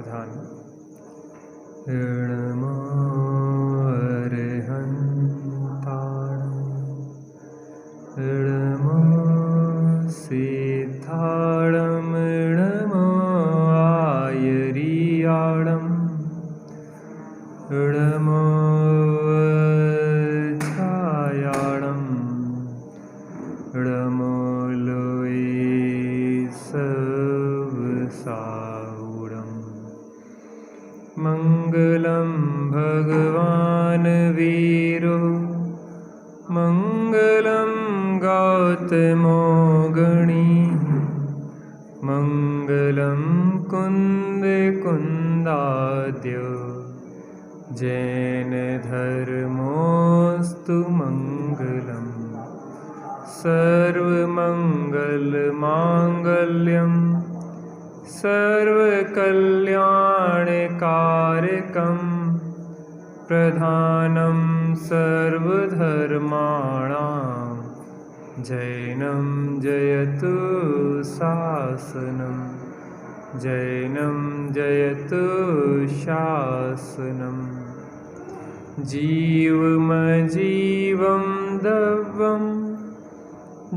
सावधान। ऋणमो अर्हन्ताणं ऋणमो सिद्धाणं ऋणमो आयरियाणं ऋणमो छायाणं ऋणमो लोये सवसाहुणम्। मंगलम भगवान वीरो मंगलम गौतमो गणी मंगलम कुंद कुंदाद्यो जैन धर्मोस्तु मंगलम। सर्वमंगल मांगल्यम सर्वकल्याणकारकं प्रधानं सर्वधर्माणां जैनं जयतु शासनं जैनं जयतु शासनं। जीवमजीवं दव्वं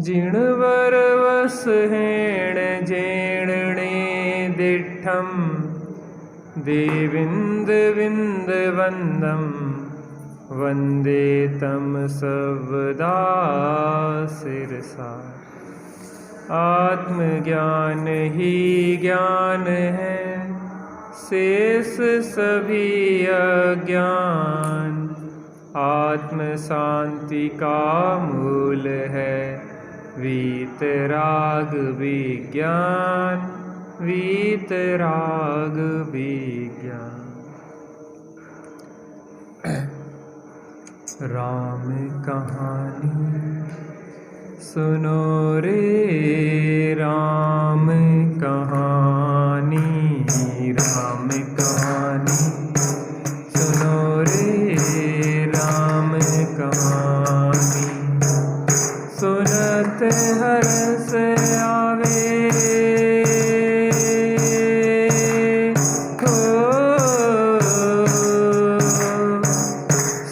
जिणवरवसहेण जेणणे दिठं देविन्दविन्दवन्दं वन्दे तं सर्वदा शिरसा। आत्मज्ञान ही ज्ञान है शेष सभी अज्ञान। आत्म शांति का मूल है वीतराग विज्ञान वीतराग विज्ञान। राम कहानी सुनो रे राम कहानी राम कहानी सुनो रे राम कहानी। सुनत हरस आवे हो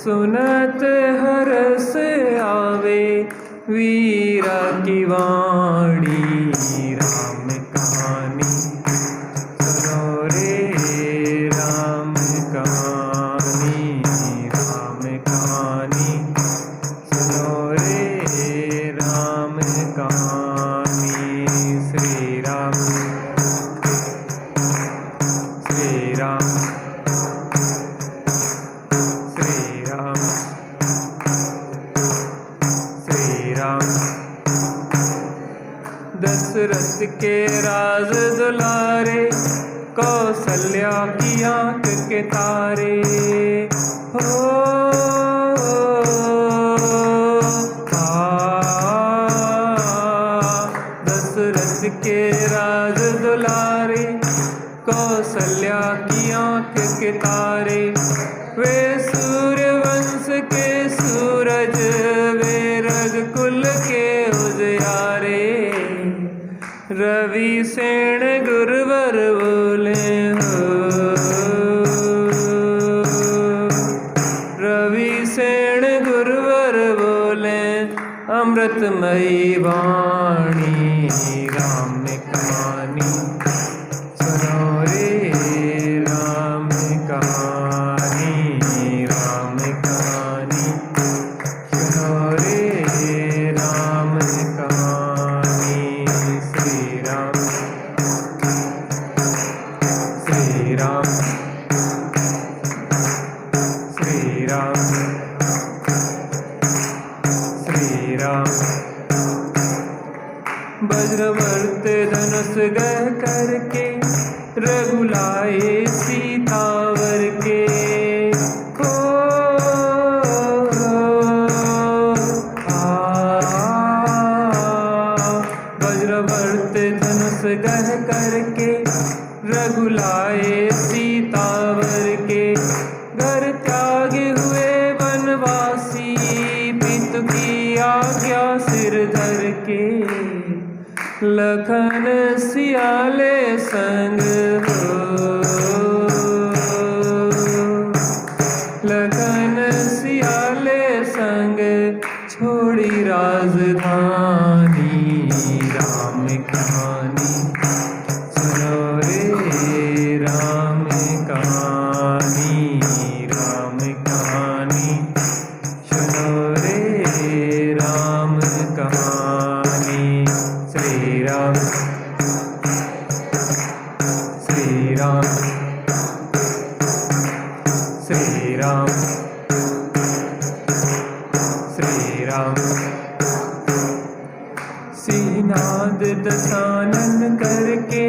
सुनत हरस आवे वीरा की वाणी। राम कहानी सुनो रे राम कहानी राम कहानी सुनो रे राम कहानी। श्री राम श्री राम श्री राम श्री राम। दशरथ के राज दुलारे कौशल्या की आंख के तारे हो दशरथ के राज दुलारे कौशल्या की आंख के तारे। वे सूर्यवंश के सूरज वे रघुकुल के उजियारे। रवि सेन गुरुवर बोले हो रवि सेन गुरुवर बोले अमृतमयी वाणी। राम कहानी सुनो रे राम कहानी राम कहानी सुनो रे राम कहानी। श्री राम श्री राम श्री राम श्री राम। वज्रवर्त धनुष गह करके रघुलाए सीतावर के हो वज्रवर्त धनुष गह करके रघुलाए सीतावर के। घर त्यागे हुए वनवासी पितु की आज्ञा सिर धर के। लखन सियाले संग हो राम श्री राम श्री राम। श्रीनाद दशानन करके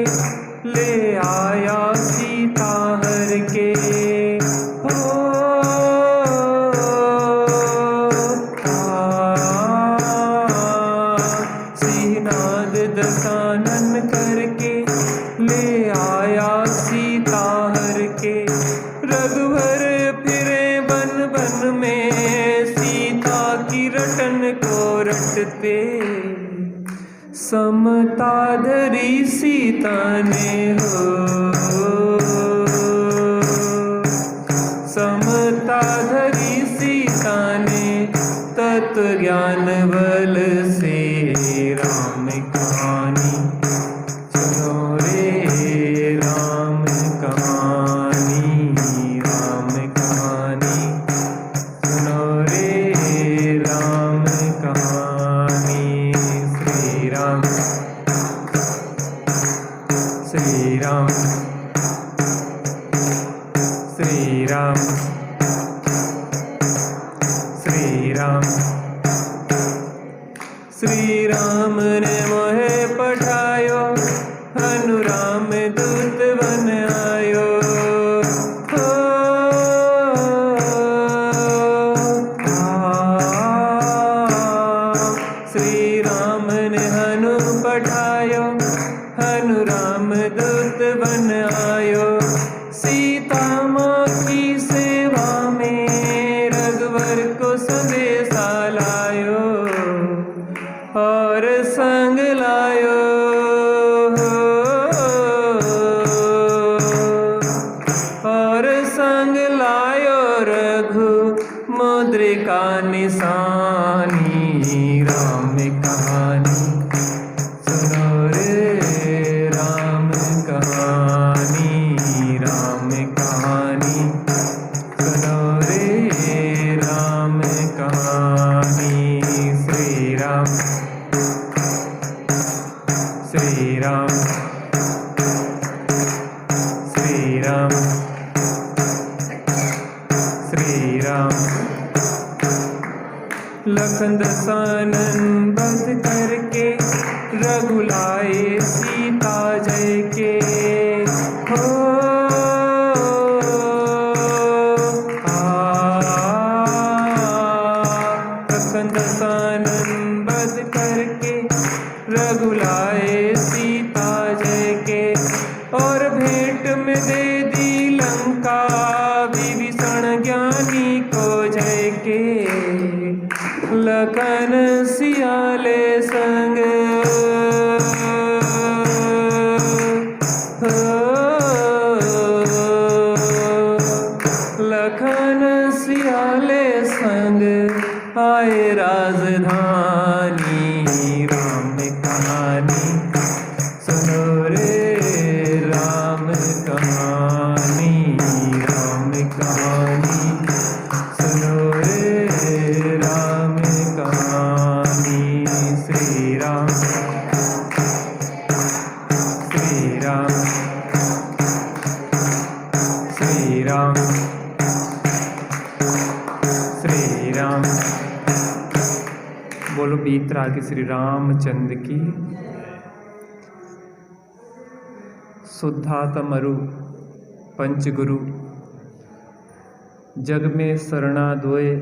ले आया सीता हर के। श्रीनाद दशानन करके ले आया सीता हर के। रघुवर फिरे बन बन में सीता की रटन को रटते। समता धरी सीता ने हो, समता धरी सीता ने तत्व ज्ञान बल से। राम कहानी सुनो रे राम कहानी, राम कहानी सुनो रे राम कहानी। श्री राम श्री राम श्री राम श्री राम। श्री राम ने मोहे पठायो हनुराम दूत बन आयो। श्री राम ने हनु पठायो हनुराम दूत बन आयो। सीता माँ की सेवा में रघुवर को संदेशा लायो और संग लायो। और संग लायो रघु मुद्रिका निशानी। राम कहानी सुनो रे राम कहानी, राम कहानी सुनो रे राम कहानी। श्री राम श्री राम श्री राम श्री राम। लखन दशानन बध करके रघुलाए सीता जय के। हो लखन दशानन बध करके रघुलाए सीता जय के। और भेंट में दे दी लंका विभीषण ज्ञानी को जय के। लखन सियाले संग लखन सियाले संग आए राजधानी। राम कहानी सुनो रे राम कहानी, राम कहानी सुनो रे राम कहानी। श्री राम श्री राम श्री राम श्री राम। बोलो बीतराग श्री रामचंद्र की। शुद्धात्म मरु पंचगुरु जग में शरणा दोए।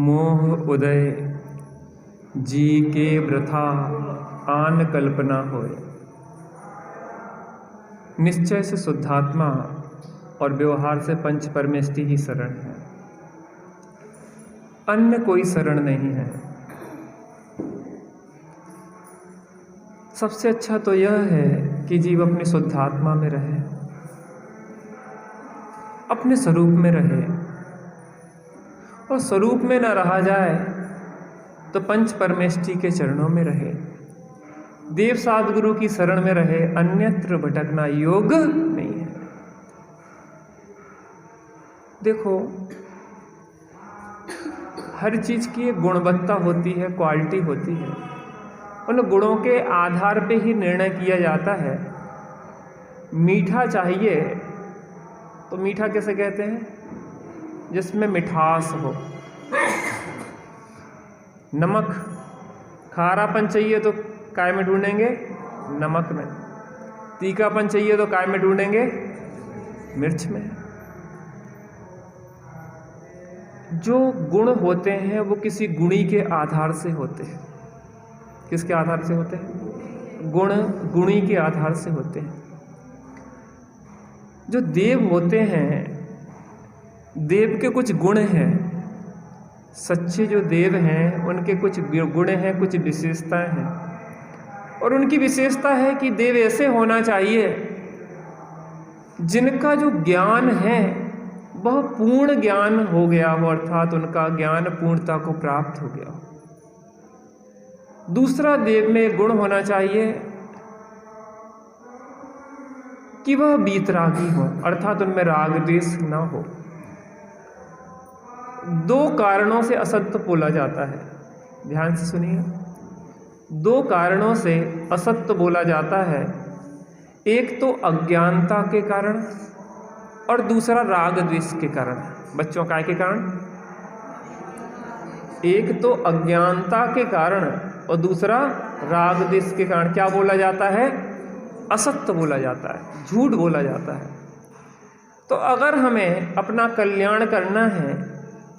मोह उदय जी के वृथा आन कल्पना होए। निश्चय से शुद्धात्मा और व्यवहार से पंच परमेष्टि ही शरण है, अन्य कोई शरण नहीं है। सबसे अच्छा तो यह है कि जीव अपने शुद्धात्मा में रहे, अपने स्वरूप में रहे। और स्वरूप में न रहा जाए तो पंच परमेष्टि के चरणों में रहे, देव सद्गुरु की शरण में रहे, अन्यत्र भटकना योग नहीं है। देखो, हर चीज की एक गुणवत्ता होती है, क्वालिटी होती है। उन गुणों के आधार पे ही निर्णय किया जाता है मीठा चाहिए तो मीठा कैसे कहते हैं? जिसमें मिठास हो। नमक, खारापन चाहिए तो काय में ढूंढेंगे? नमक में। तीखापन चाहिए तो काय में ढूंढेंगे? मिर्च में। जो गुण होते हैं वो किसी गुणी के आधार से होते हैं। किसके आधार से होते हैं? गुणी के आधार से होते हैं। जो देव होते हैं, देव के कुछ गुण हैं। सच्चे जो देव हैं उनके कुछ गुण हैं, कुछ विशेषताएं हैं। और उनकी विशेषता है कि देव ऐसे होना चाहिए जिनका जो ज्ञान है वह पूर्ण ज्ञान हो गया हो, अर्थात उनका ज्ञान पूर्णता को प्राप्त हो गया हो। दूसरा देव में गुण होना चाहिए कि वह वीतरागी हो, अर्थात उनमें राग द्वेष न हो। दो कारणों से असत्य बोला जाता है, ध्यान से सुनिए। दो कारणों से असत्य बोला जाता है, एक तो अज्ञानता के कारण और दूसरा राग द्वेष के कारण। बच्चों काय के कारण? एक तो अज्ञानता के कारण और दूसरा राग द्वेष के कारण क्या बोला जाता है? असत्य बोला जाता है, झूठ बोला जाता है। तो अगर हमें अपना कल्याण करना है,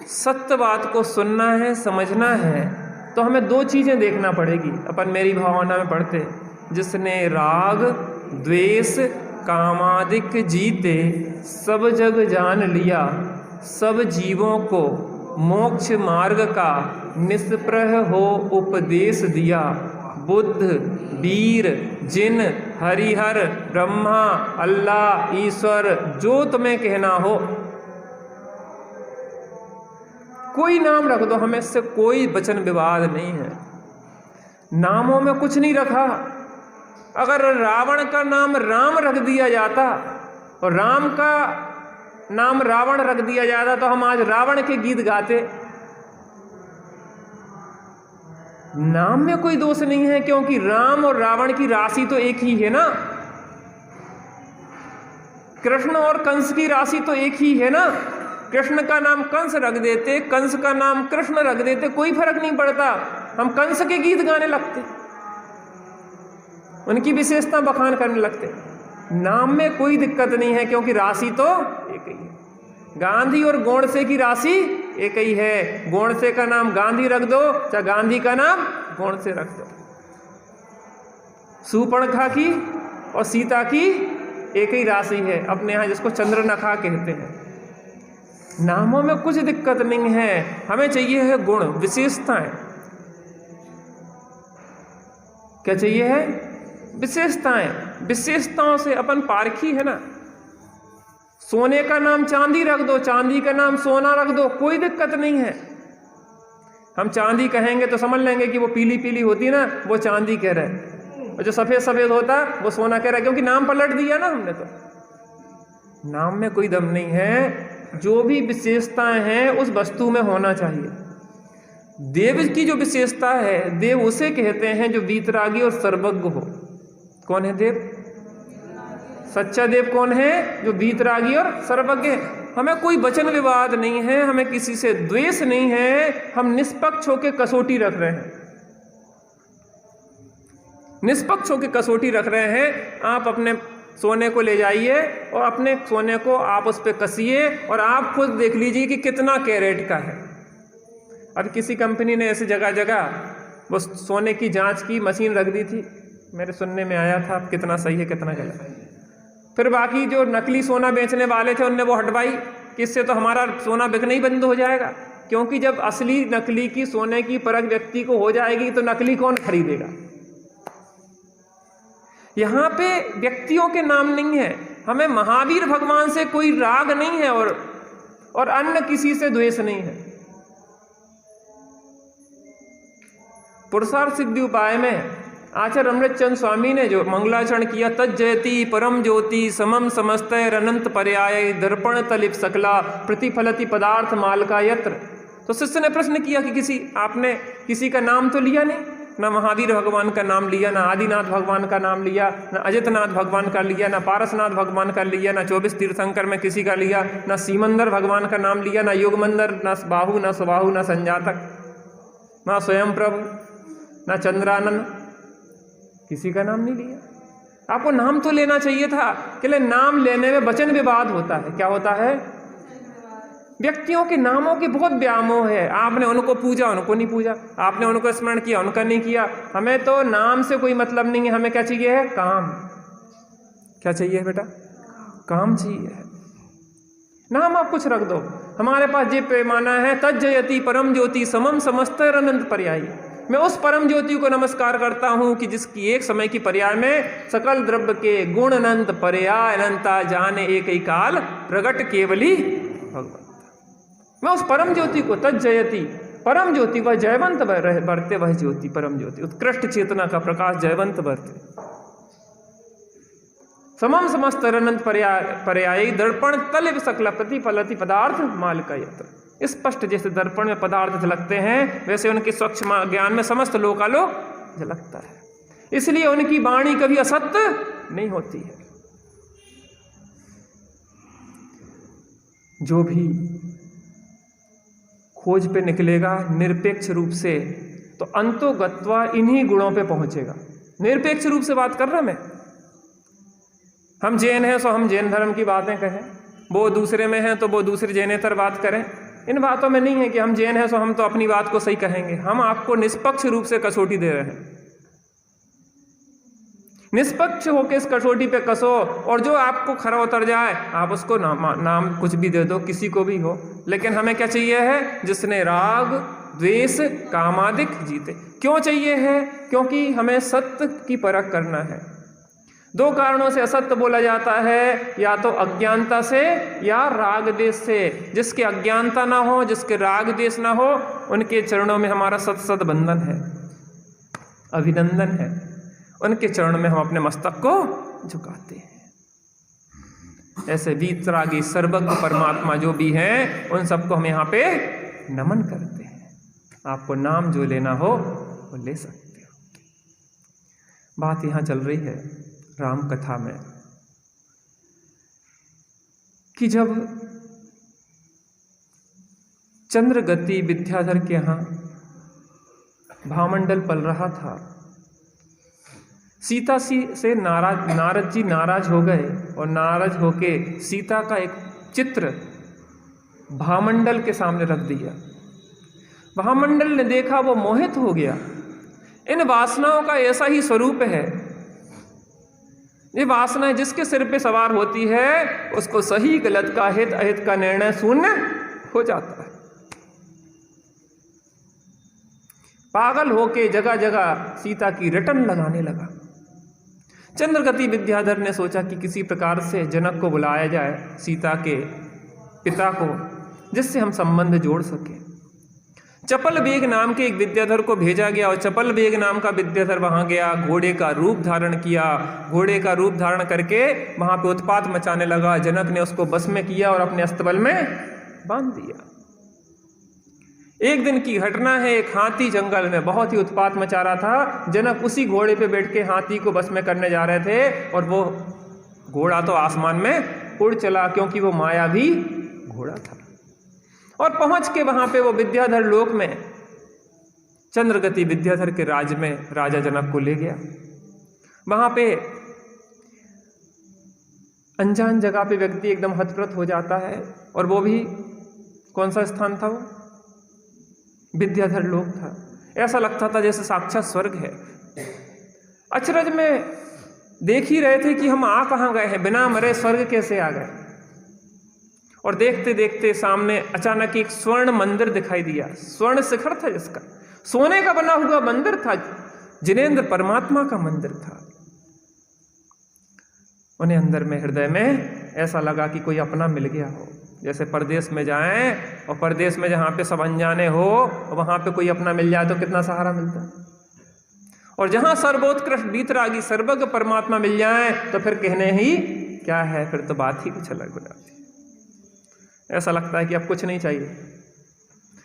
सत्य बात को सुनना है, समझना है, तो हमें दो चीज़ें देखना पड़ेगी। अपन मेरी भावना में पढ़ते, जिसने राग द्वेष कामादिक जीते सब जग जान लिया, सब जीवों को मोक्ष मार्ग का निष्प्रह हो उपदेश दिया। बुद्ध, वीर, जिन, हरिहर, ब्रह्मा, अल्लाह, ईश्वर, जो तुम्हें कहना हो, कोई नाम रख दो, हमें इससे कोई वचन विवाद नहीं है। नामों में कुछ नहीं रखा। अगर रावण का नाम राम रख दिया जाता और राम का नाम रावण रख दिया जाता तो हम आज रावण के गीत गाते। नाम में कोई दोष नहीं है, क्योंकि राम और रावण की राशि तो एक ही है ना। कृष्ण और कंस की राशि तो एक ही है ना। कृष्ण का नाम कंस रख देते, कंस का नाम कृष्ण रख देते, कोई फर्क नहीं पड़ता, हम कंस के गीत गाने लगते, उनकी विशेषता बखान करने लगते। नाम में कोई दिक्कत नहीं है, क्योंकि राशि तो एक ही है। गांधी और गोडसे की राशि एक ही है। गोडसे का नाम गांधी रख दो, चाहे गांधी का नाम गोडसे रख दो। सूर्पणखा की और सीता की एक ही राशि है, अपने यहाँ जिसको चंद्रनखा कहते हैं। नामों में कुछ दिक्कत नहीं है, हमें चाहिए है गुण, विशेषताएं। क्या चाहिए है? विशेषताएं। विशेषताओं से अपन पारखी है ना। सोने का नाम चांदी रख दो, चांदी का नाम सोना रख दो, कोई दिक्कत नहीं है। हम चांदी कहेंगे तो समझ लेंगे कि वो पीली पीली होती है ना, वो चांदी कह रहे हैं, और जो सफेद सफेद होता है वो सोना कह रहा है, क्योंकि नाम पलट दिया ना हमने। तो नाम में कोई दम नहीं है। जो भी विशेषताएं हैं उस वस्तु में होना चाहिए। देव की जो विशेषता है, देव उसे कहते हैं जो वीतरागी और सर्वज्ञ हो। कौन है देव? सच्चा देव कौन है? जो वीतरागी और सर्वज्ञ है। हमें कोई वचन विवाद नहीं है, हमें किसी से द्वेष नहीं है, हम निष्पक्ष होकर कसौटी रख रहे हैं। निष्पक्ष होकर कसौटी रख रहे हैं। आप अपने सोने को ले जाइए और अपने सोने को आप उस पर कसिए और आप खुद देख लीजिए कि कितना कैरेट का है। अब किसी कंपनी ने ऐसी जगह जगह वो सोने की जांच की मशीन रख दी थी, मेरे सुनने में आया था, कितना सही है कितना गलत। फिर बाकी जो नकली सोना बेचने वाले थे उनने वो हटवाई कि इससे तो हमारा सोना बिकना ही बंद हो जाएगा, क्योंकि जब असली नकली की सोने की परख व्यक्ति को हो जाएगी तो नकली कौन खरीदेगा। यहाँ पे व्यक्तियों के नाम नहीं है, हमें महावीर भगवान से कोई राग नहीं है और अन्य किसी से द्वेष नहीं है। पुरुषार्थ सिद्धि उपाय में आचार्य अमृतचंद स्वामी ने जो मंगलाचरण किया, तज्जयति परम ज्योति समम समस्तैर अनंत पर्याय दर्पण तलिप सकला प्रतिफलति पदार्थ माल का यत्र। तो शिष्य ने प्रश्न किया कि आपने किसी का नाम तो लिया नहीं, ना महावीर भगवान का नाम लिया, ना आदिनाथ भगवान का नाम लिया, ना अजितनाथ भगवान का लिया, ना पारसनाथ भगवान का लिया, ना 24 तीर्थंकर में किसी का लिया, ना सीमंदर भगवान का नाम लिया, ना युगमंदर, ना बाहु, ना सुबाहु, ना संजातक, ना स्वयं प्रभु, ना चंद्रानन, किसी का नाम नहीं लिया। आपको नाम तो लेना चाहिए था। कि नाम लेने में वचन विवाद होता है। क्या होता है? व्यक्तियों के नामों की बहुत व्यामोह है। आपने उनको पूजा, उनको नहीं पूजा, आपने उनको स्मरण किया, उनका नहीं किया। हमें तो नाम से कोई मतलब नहीं है। हमें क्या चाहिए है? काम। क्या चाहिए बेटा? काम चाहिए। नाम आप कुछ रख दो। हमारे पास ये पैमाना है, तज्जयति परम ज्योति समम समस्त अनंत पर्यायी। मैं उस परम ज्योति को नमस्कार करता हूं कि जिसकी एक समय की पर्याय में सकल द्रव्य के गुण अनंत पर्याय अनंता जाने एक ही काल प्रगट केवली भगवंत। मैं उस परम ज्योति को, तज्जयति परम ज्योति, वह जयवंत बरते, वह ज्योति परम ज्योति, उत्कृष्ट चेतना का प्रकाश जयवंत बरते। समम समस्त अनंत पर्यायी दर्पण तलिव सकल प्रतिफलति पदार्थ माल का यत्र। स्पष्ट जैसे दर्पण में पदार्थ झलकते हैं, वैसे उनके स्वच्छ ज्ञान में समस्त लोकालोक झलकता है। इसलिए उनकी वाणी कभी असत्य नहीं होती है। जो भी खोज पे निकलेगा निरपेक्ष रूप से, तो अंतोगत्वा इन्हीं गुणों पे पहुंचेगा। निरपेक्ष रूप से बात कर रहा मैं। हम जैन हैं, सो हम जैन धर्म की बातें कहें, वो दूसरे में हैं तो वो दूसरे जैनेतर बात करें। इन बातों में नहीं है कि हम जैन हैं सो हम तो अपनी बात को सही कहेंगे। हम आपको निष्पक्ष रूप से कसौटी दे रहे हैं। निष्पक्ष होकर इस कसौटी पे कसो, और जो आपको खरा उतर जाए आप उसको नाम कुछ भी दे दो, किसी को भी हो। लेकिन हमें क्या चाहिए है? जिसने राग द्वेष कामादिक जीते। क्यों चाहिए है? क्योंकि हमें सत्य की परख करना है। दो कारणों से असत्य बोला जाता है, या तो अज्ञानता से या राग देश से। जिसके अज्ञानता ना हो, जिसके राग देश ना हो, उनके चरणों में हमारा सत बंधन है, अभिनंदन है। उनके चरणों में हम अपने मस्तक को झुकाते हैं। ऐसे वीतरागी सर्वज्ञ परमात्मा जो भी हैं, उन सबको हम यहाँ पे नमन करते हैं। आपको नाम जो लेना हो वो ले सकते हो। बात यहाँ चल रही है राम कथा में कि जब चंद्रगति विद्याधर के यहाँ भामंडल पल रहा था, सीता से नारद जी नाराज हो गए, और नाराज होके सीता का एक चित्र भामंडल के सामने रख दिया। भामंडल ने देखा, वो मोहित हो गया। इन वासनाओं का ऐसा ही स्वरूप है। ये वासना जिसके सिर पे सवार होती है, उसको सही गलत का, हित अहित का निर्णय शून्य हो जाता है। पागल होके जगह जगह सीता की रटन लगाने लगा। चंद्रगति विद्याधर ने सोचा कि किसी प्रकार से जनक को बुलाया जाए, सीता के पिता को, जिससे हम संबंध जोड़ सके। चपल बेग नाम के एक विद्याधर को भेजा गया, और चपल बेग नाम का विद्याधर वहां गया, घोड़े का रूप धारण किया। घोड़े का रूप धारण करके वहां पे उत्पात मचाने लगा। जनक ने उसको बस में किया और अपने अस्तबल में बांध दिया। एक दिन की घटना है, एक हाथी जंगल में बहुत ही उत्पात मचा रहा था। जनक उसी घोड़े पे बैठ के हाथी को बस में करने जा रहे थे, और वो घोड़ा तो आसमान में उड़ चला, क्योंकि वो मायावी घोड़ा था। और पहुंच के वहां पे वो विद्याधर लोक में चंद्रगति विद्याधर के राज में राजा जनक को ले गया। वहां पे अनजान जगह पे व्यक्ति एकदम हतप्रत हो जाता है, और वो भी कौन सा स्थान था? वो विद्याधर लोक था। ऐसा लगता था जैसे साक्षात स्वर्ग है। अचरज में देख ही रहे थे कि हम आ कहाँ गए हैं, बिना मरे स्वर्ग कैसे आ गए। और देखते देखते सामने अचानक एक स्वर्ण मंदिर दिखाई दिया। स्वर्ण शिखर था जिसका, सोने का बना हुआ मंदिर था, जिनेंद्र परमात्मा का मंदिर था। उन्हें अंदर में, हृदय में ऐसा लगा कि कोई अपना मिल गया हो। जैसे परदेश में जाएं, और परदेश में जहाँ पे सब अनजाने हो, वहाँ पे कोई अपना मिल जाए तो कितना सहारा मिलता है। और जहाँ सर्वोत्कृष्ट वीतरागी सर्वज्ञ परमात्मा मिल जाए तो फिर कहने ही क्या है, फिर तो बात ही कुछ अलग हो जाती है। ऐसा लगता है कि अब कुछ नहीं चाहिए।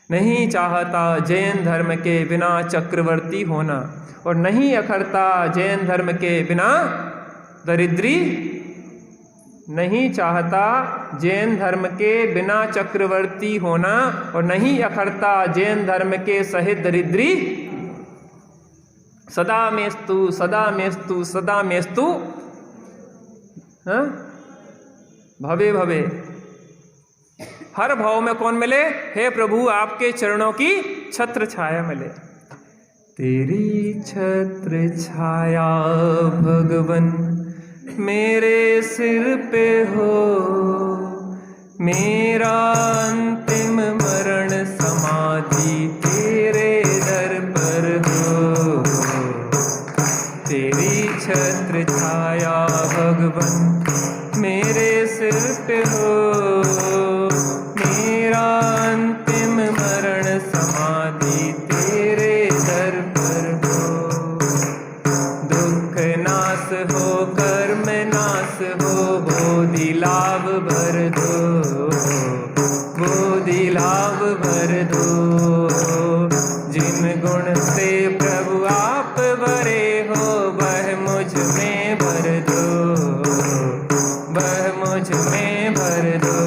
नहीं चाहता जैन धर्म के बिना चक्रवर्ती होना, और नहीं अखरता जैन धर्म के बिना दरिद्री। नहीं चाहता जैन धर्म के बिना चक्रवर्ती होना, और नहीं अखरता जैन धर्म के सहित दरिद्री। सदा मेस्तु सदा मेस्तु सदा मेस्तु भवे भवे। हर भाव में कौन मिले? हे प्रभु आपके चरणों की छत्र छाया मिले। तेरी छत्र छाया भगवन मेरे सिर पे हो, मेरा अंतिम मरण समाधि तेरे दर पर हो। तेरी छत्र छाया भगवन मेरे सिर पे हो, मेरा अंतिम मरण समाधि तेरे दर पर हो। दुख नाश हो कर्म नाश हो, बोधि लाभ भर दो, बोधि लाभ भर दो। जिन गुण से प्रभु आप भरे हो, वह मुझ में भर दो, वह मुझ में भर दो।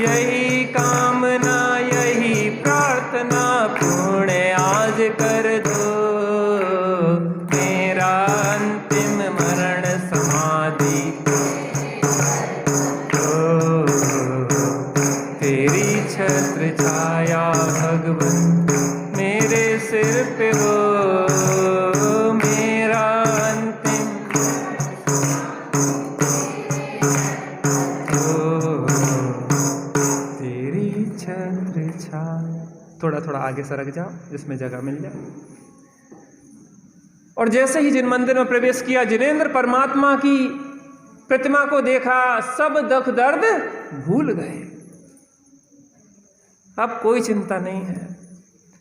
यही कामना यही प्रार्थना पूर्ण आज कर दो, मेरा अंतिम मरण समाधि हो। तेरी छत्र छाया भगवन मेरे सिर पे हो, मेरा अंतिम हो। तेरी छत्र छाया। थोड़ा थोड़ा आगे सरक जाओ जिसमें जगह मिल जाए। और जैसे ही जिन मंदिर में प्रवेश किया, जिनेंद्र परमात्मा की प्रतिमा को देखा, सब दुख दर्द भूल गए। अब कोई चिंता नहीं है,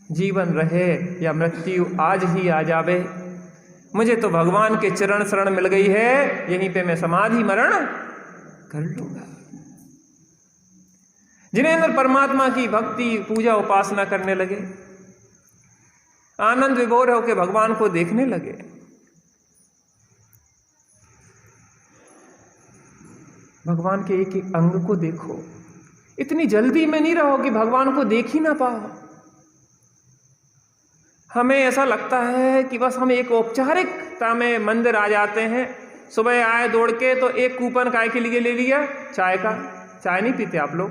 जीवन रहे या मृत्यु आज ही आ जावे, मुझे तो भगवान के चरण शरण मिल गई है, यहीं पे मैं समाधि मरण कर लूंगा। जिनेंद्र परमात्मा की भक्ति पूजा उपासना करने लगे, आनंद विभोर होकर भगवान को देखने लगे। भगवान के एक एक अंग को देखो, इतनी जल्दी में नहीं रहो कि भगवान को देख ही ना पाओ। हमें ऐसा लगता है कि बस हम एक औपचारिकता में मंदिर आ जाते हैं, सुबह आए दौड़ के तो एक कूपन काय के लिए ले लिया चाय का, चाय नहीं पीते आप लोग,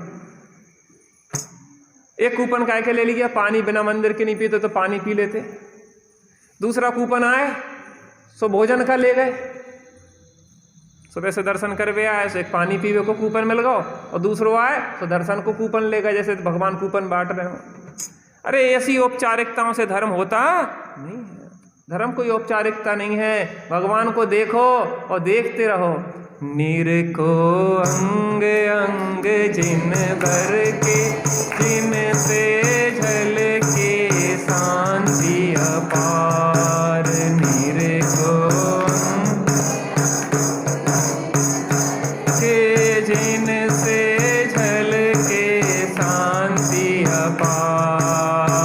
एक कूपन काय के ले लिया, पानी बिना मंदिर के नहीं पीते तो पानी पी लेते। दूसरा कूपन आए सो भोजन का ले गए, सुबह से दर्शन करवे आए सो एक पानी पीवे को कूपन मिल गया, और दूसरो आए तो दर्शन को कूपन ले गए, जैसे भगवान कूपन बांट रहे हो। अरे ऐसी औपचारिकताओं से धर्म होता नहीं है। धर्म कोई औपचारिकता नहीं है। भगवान को देखो और देखते रहो। नीर को अंग अंग जिन भर के, जिन से झलके शांति अपार। नीर को के जिन से झलके शांति अपार,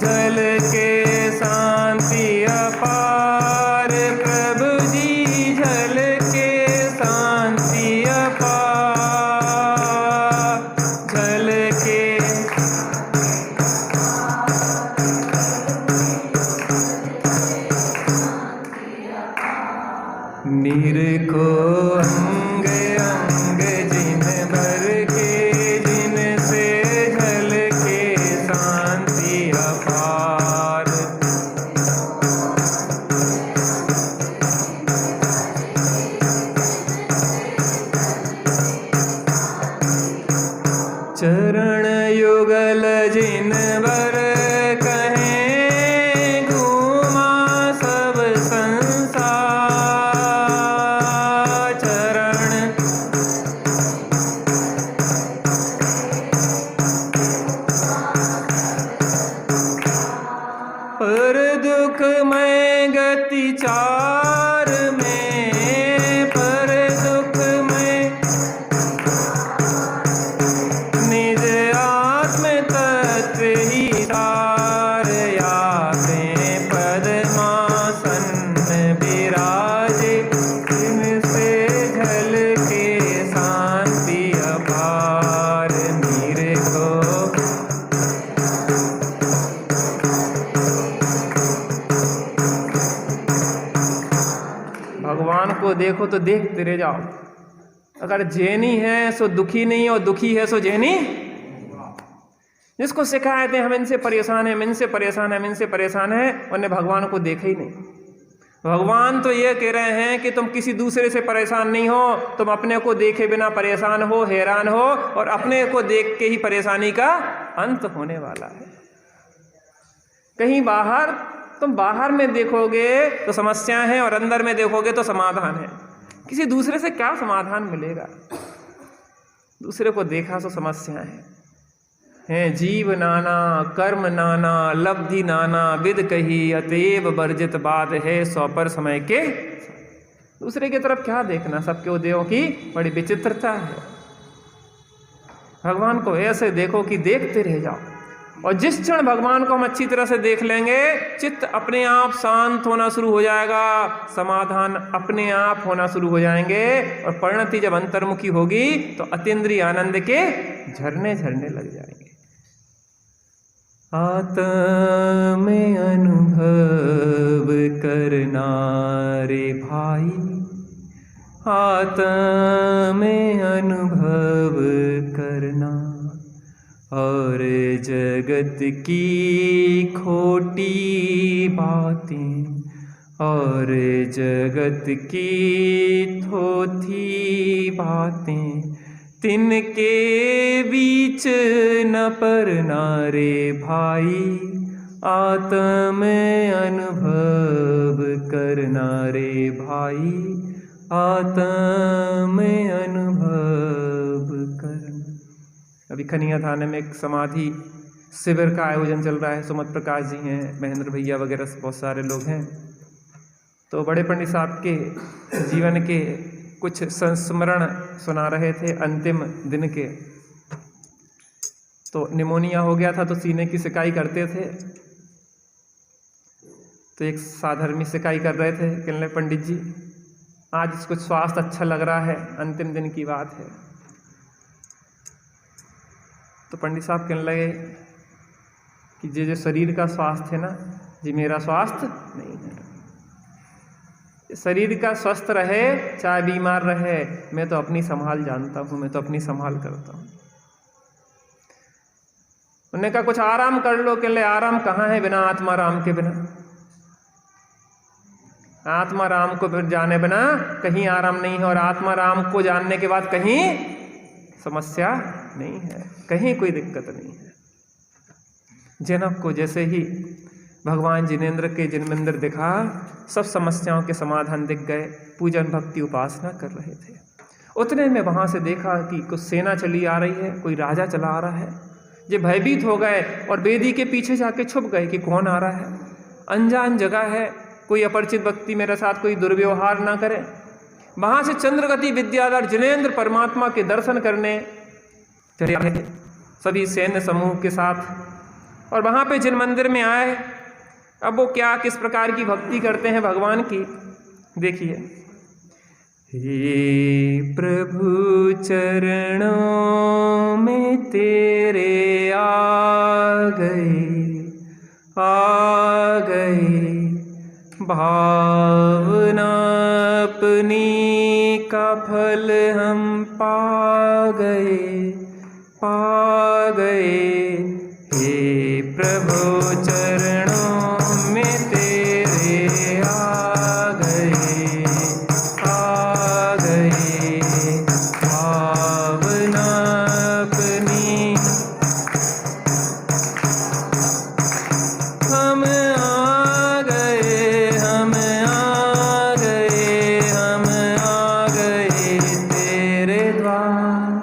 झलके शांति अपार। प्रभु जी झलके शांति अपार, झलके नीर को अंग अंग जिन भर के, जिन से झलके शांति अपार। चरण युगल जिन भर कहें, घूमा सब संसार। चरण को तो देखते रह जाओ। अगर जैनी है सो दुखी नहीं, और दुखी है सो जैनी। जिसको शिकायत है हम इनसे परेशान हैं, हम इनसे परेशान हैं, हम इनसे परेशान हैं, उन्हें भगवान को देखा ही नहीं। भगवान तो ये कह रहे हैं कि तुम किसी दूसरे से परेशान नहीं हो, तुम अपने को देखे बिना परेशान हो, हैरान हो, और अपने को देख के ही परेशानी का अंत होने वाला है। कहीं बाहर, तुम बाहर में देखोगे तो समस्याएं हैं, और अंदर में देखोगे तो समाधान है। किसी दूसरे से क्या समाधान मिलेगा? दूसरे को देखा तो समस्याएं हैं। जीव नाना कर्म नाना लब्धि नाना विद कही, अतएव वर्जित बात है सौ पर समय के। दूसरे की तरफ क्या देखना, सबके उदयों की बड़ी विचित्रता है। भगवान को ऐसे देखो कि देखते रह जाओ, और जिस क्षण भगवान को हम अच्छी तरह से देख लेंगे, चित्त अपने आप शांत होना शुरू हो जाएगा, समाधान अपने आप होना शुरू हो जाएंगे, और परिणति जब अंतर्मुखी होगी तो अतीन्द्रिय आनंद के झरने झरने लग जाएंगे। आत्म अनुभव करना रे भाई, आत्म अनुभव करना, और जगत की खोटी बातें, और जगत की थोथी बातें, तिनके बीच न परना रे भाई, आत्म अनुभव करना रे भाई, आत्म अनुभव करना। अभी खनिया थाने में एक समाधि शिविर का आयोजन चल रहा है। सुमत प्रकाश जी हैं, महेंद्र भैया वगैरह बहुत सारे लोग हैं। तो बड़े पंडित साहब के जीवन के कुछ संस्मरण सुना रहे थे अंतिम दिन के। तो निमोनिया हो गया था, तो सीने की सिकाई करते थे। तो एक साधर्मी सिकाई कर रहे थे, कहने पंडित जी आज कुछ स्वास्थ्य अच्छा लग रहा है, अंतिम दिन की बात है। तो पंडित साहब कहने लगे कि ये जो शरीर का स्वास्थ्य है ना, ये मेरा स्वास्थ्य नहीं है। शरीर का स्वस्थ रहे चाहे बीमार रहे, मैं तो अपनी संभाल जानता हूँ, मैं तो अपनी संभाल करता हूँ। उन्होंने कहा कुछ आराम कर लो। कहले आराम कहाँ है बिना आत्मा राम के बिना? आत्मा राम को जाने बिना कहीं आराम नहीं है, और आत्मा राम को जानने के बाद कहीं समस्या नहीं है, कहीं कोई दिक्कत नहीं है। जनक को जैसे ही भगवान जिनेंद्र के जन्मेंद्र दिखा, सब समस्याओं के समाधान दिख गए। पूजन भक्ति उपासना कर रहे थे। उतने में वहां से देखा कि कुछ सेना चली आ रही है, कोई राजा चला आ रहा है। ये भयभीत हो गए और वेदी के पीछे जाके छुप गए कि कौन आ रहा है। अनजान जगह है, कोई अपरिचित व्यक्ति मेरे साथ कोई दुर्व्यवहार ना करे। वहां से चंद्रगति विद्याधर जिनेंद्र परमात्मा के दर्शन करने चले आए थे सभी सैन्य समूह के साथ। और वहां पे जिन मंदिर में आए, अब वो क्या किस प्रकार की भक्ति करते हैं भगवान की, देखिए। हे प्रभु चरणों में तेरे आ गए, भावना अपनी का फल हम पा गए। हे प्रभु चरणों में तेरे आ गए, भावना अपनी हम आ गए तेरे द्वार।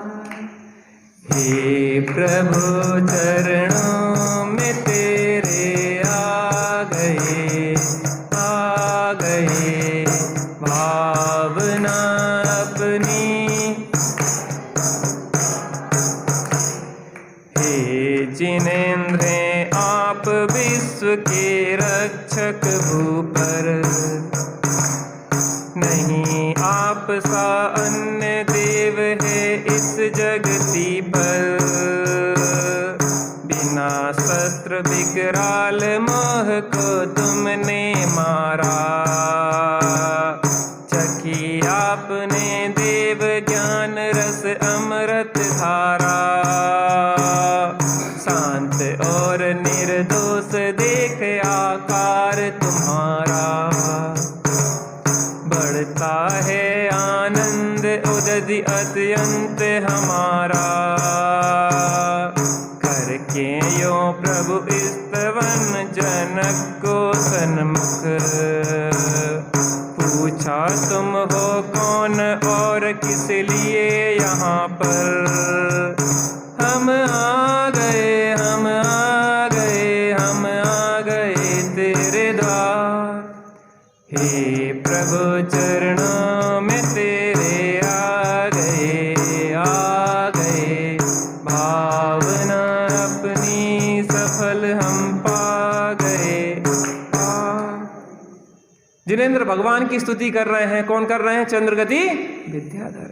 हे प्रभु चरणों में तेरे आ गए, भावना अपनी। हे जिनेंद्र आप विश्व के रक्षक भूपर, नहीं आप सा अन्य देव है इस जगती पर। बिना शस्त्र विकराल मोह को तुमने मारा, चखी आप यदि अत्यंत हमारा, करके यो प्रभु स्तवन जनक को सन्मुख, पूछा तुम हो कौन और किस लिए यहाँ पर, हम आ गए, हम आ गए, हम आ गए तेरे द्वार। हे प्रभु चरणों में तेरे आ गए, भावना अपनी सफल हम पा गए। जिनेंद्र भगवान की स्तुति कर रहे हैं। कौन कर रहे हैं? चंद्रगति विद्याधर।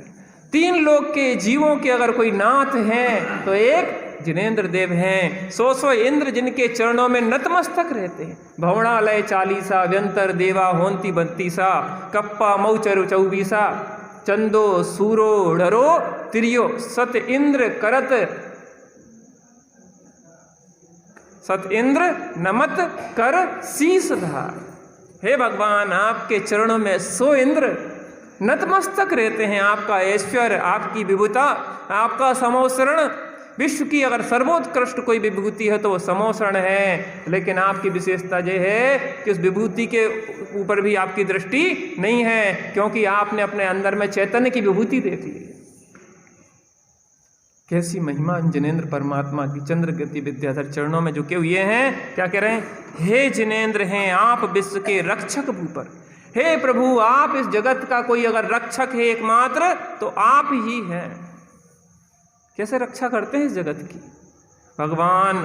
3 लोक के जीवों के अगर कोई नाथ हैं तो एक जिनेंद्र देव हैं। 100 इंद्र जिनके चरणों में नतमस्तक रहते हैं। भवणालय 40, व्यंतर देवा होंती 32, कप्पा मऊचरु 24, चंदो सूरो डरो तिरियो, सत इंद्र करत, सत इंद्र नमत कर शीस धार। हे भगवान, आपके चरणों में 100 इंद्र नतमस्तक रहते हैं। आपका ऐश्वर्य, आपकी विभुता, आपका समोसरण, विश्व की अगर सर्वोत्कृष्ट कोई विभूति है तो वो समोसरण है। लेकिन आपकी विशेषता ये है कि उस विभूति के ऊपर भी आपकी दृष्टि नहीं है, क्योंकि आपने अपने अंदर में चैतन्य की विभूति देख ली। कैसी महिमा जिनेंद्र परमात्मा की। चंद्रगति विद्याधर चरणों में झुके हुए हैं। क्या कह रहे हैं? हे जिनेंद्र हैं आप विश्व के रक्षक भूपर। हे प्रभु, आप इस जगत का कोई अगर रक्षक है एकमात्र तो आप ही हैं। कैसे रक्षा करते हैं इस जगत की? भगवान,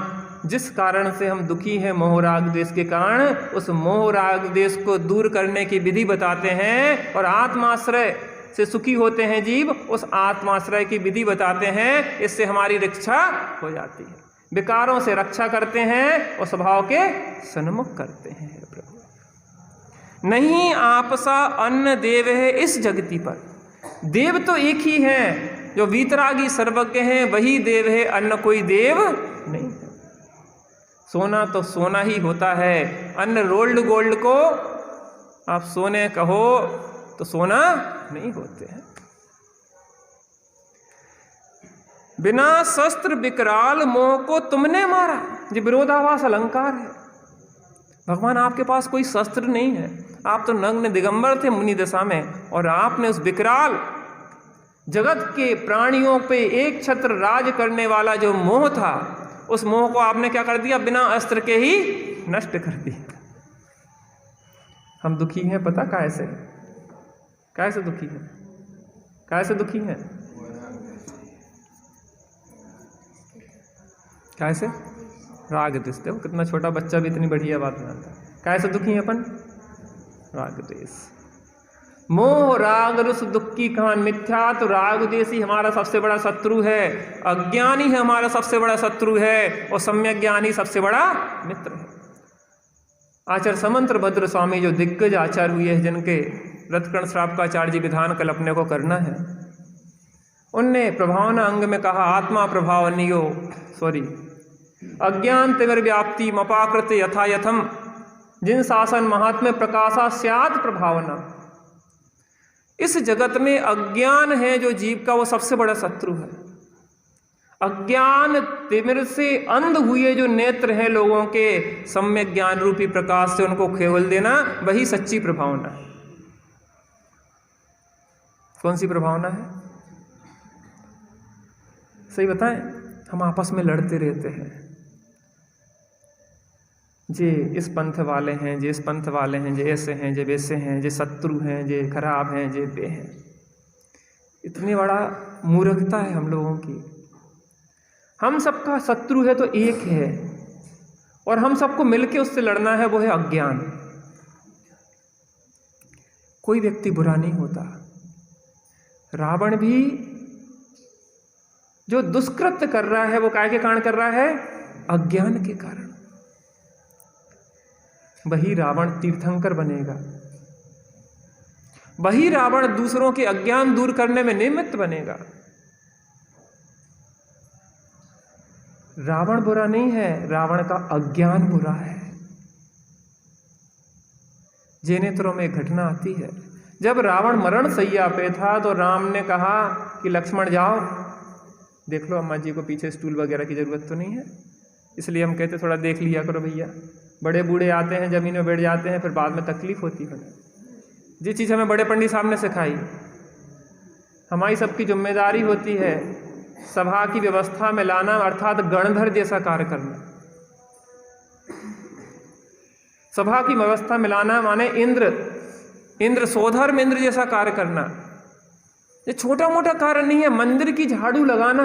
जिस कारण से हम दुखी हैं मोह राग द्वेष के कारण, उस मोह राग द्वेष को दूर करने की विधि बताते हैं। और आत्माश्रय से सुखी होते हैं जीव, उस आत्माश्रय की विधि बताते हैं। इससे हमारी रक्षा हो जाती है। विकारों से रक्षा करते हैं और स्वभाव के सन्मुख करते हैं। प्रभु, नहीं आपसा अन्य देव है इस जगती पर। देव तो एक ही है, जो वीतरागी सर्वज्ञ है वही देव है, अन्य कोई देव नहीं है। सोना तो सोना ही होता है। अन्य रोल्ड गोल्ड को आप सोने कहो तो सोना नहीं होते हैं। बिना शस्त्र विकराल मोह को तुमने मारा। ये विरोधाभास अलंकार है। भगवान, आपके पास कोई शस्त्र नहीं है। आप तो नग्न दिगंबर थे मुनि दशा में, और आपने उस विकराल जगत के प्राणियों पे एक छत्र राज करने वाला जो मोह था, उस मोह को आपने क्या कर दिया? बिना अस्त्र के ही नष्ट कर दिया। हम दुखी हैं, पता कैसे? कैसे दुखी हैं? कैसे दुखी हैं? कैसे? राग द्वेष। देखो कितना छोटा बच्चा भी इतनी बढ़िया बात जानता है। कैसे दुखी हैं अपन? राग द्वेष। मोह राग रस दुख की कहान मिथ्या। तो राग द्वेष ही हमारा सबसे बड़ा शत्रु है। अज्ञानी है हमारा सबसे बड़ा शत्रु है, और सम्यक ज्ञानी सबसे बड़ा मित्र है। आचार्य समंत्र भद्र स्वामी जो दिग्गज आचार्य हुए हैं, जिनके रत्कर्ण श्राप का आचार्य जी विधान कल अपने को करना है, उनने प्रभावना अंग में कहा आत्मा प्रभावनियो अज्ञान तिमिर व्याप्ति मपाकृत यथा यथम जिन शासन महात्म्य प्रकाशा स्यात् प्रभावना। इस जगत में अज्ञान है जो जीव का, वो सबसे बड़ा शत्रु है। अज्ञान तिमिर से अंध हुए जो नेत्र हैं लोगों के, सम्यक ज्ञान रूपी प्रकाश से उनको खोल देना, वही सच्ची प्रभावना है। कौन सी प्रभावना है? सही बताएं। हम आपस में लड़ते रहते हैं, जे इस पंथ वाले हैं, जे इस पंथ वाले हैं, जे ऐसे हैं, जे वैसे हैं, जे शत्रु हैं, जे खराब हैं, जे बे हैं। इतनी बड़ा मूर्खता है हम लोगों की। हम सबका शत्रु है तो एक है, और हम सबको मिलके उससे लड़ना है, वो है अज्ञान। कोई व्यक्ति बुरा नहीं होता। रावण भी जो दुष्कृत्य कर रहा है वो काय के कारण कर रहा है? अज्ञान के कारण। वही रावण तीर्थंकर बनेगा, वही रावण दूसरों के अज्ञान दूर करने में निमित्त बनेगा। रावण बुरा नहीं है, रावण का अज्ञान बुरा है। जेनेत्रों में एक घटना आती है, जब रावण मरण सैया पे था तो राम ने कहा कि लक्ष्मण जाओ देख लो अम्मा जी को पीछे स्टूल वगैरह की ज़रूरत तो नहीं है, इसलिए हम कहते थोड़ा देख लिया करो भैया। बड़े बूढ़े आते हैं ज़मीन में बैठ जाते हैं, फिर बाद में तकलीफ होती है। ये चीज़ हमें बड़े पंडित साहब ने सिखाई। हमारी सबकी जिम्मेदारी होती है सभा की व्यवस्था में लाना, अर्थात गणधर जैसा कार्य करना। सभा की व्यवस्था में लाना माने इंद्र सोधर्म इंद्र जैसा कार्य करना। ये छोटा मोटा कार्य नहीं है। मंदिर की झाड़ू लगाना,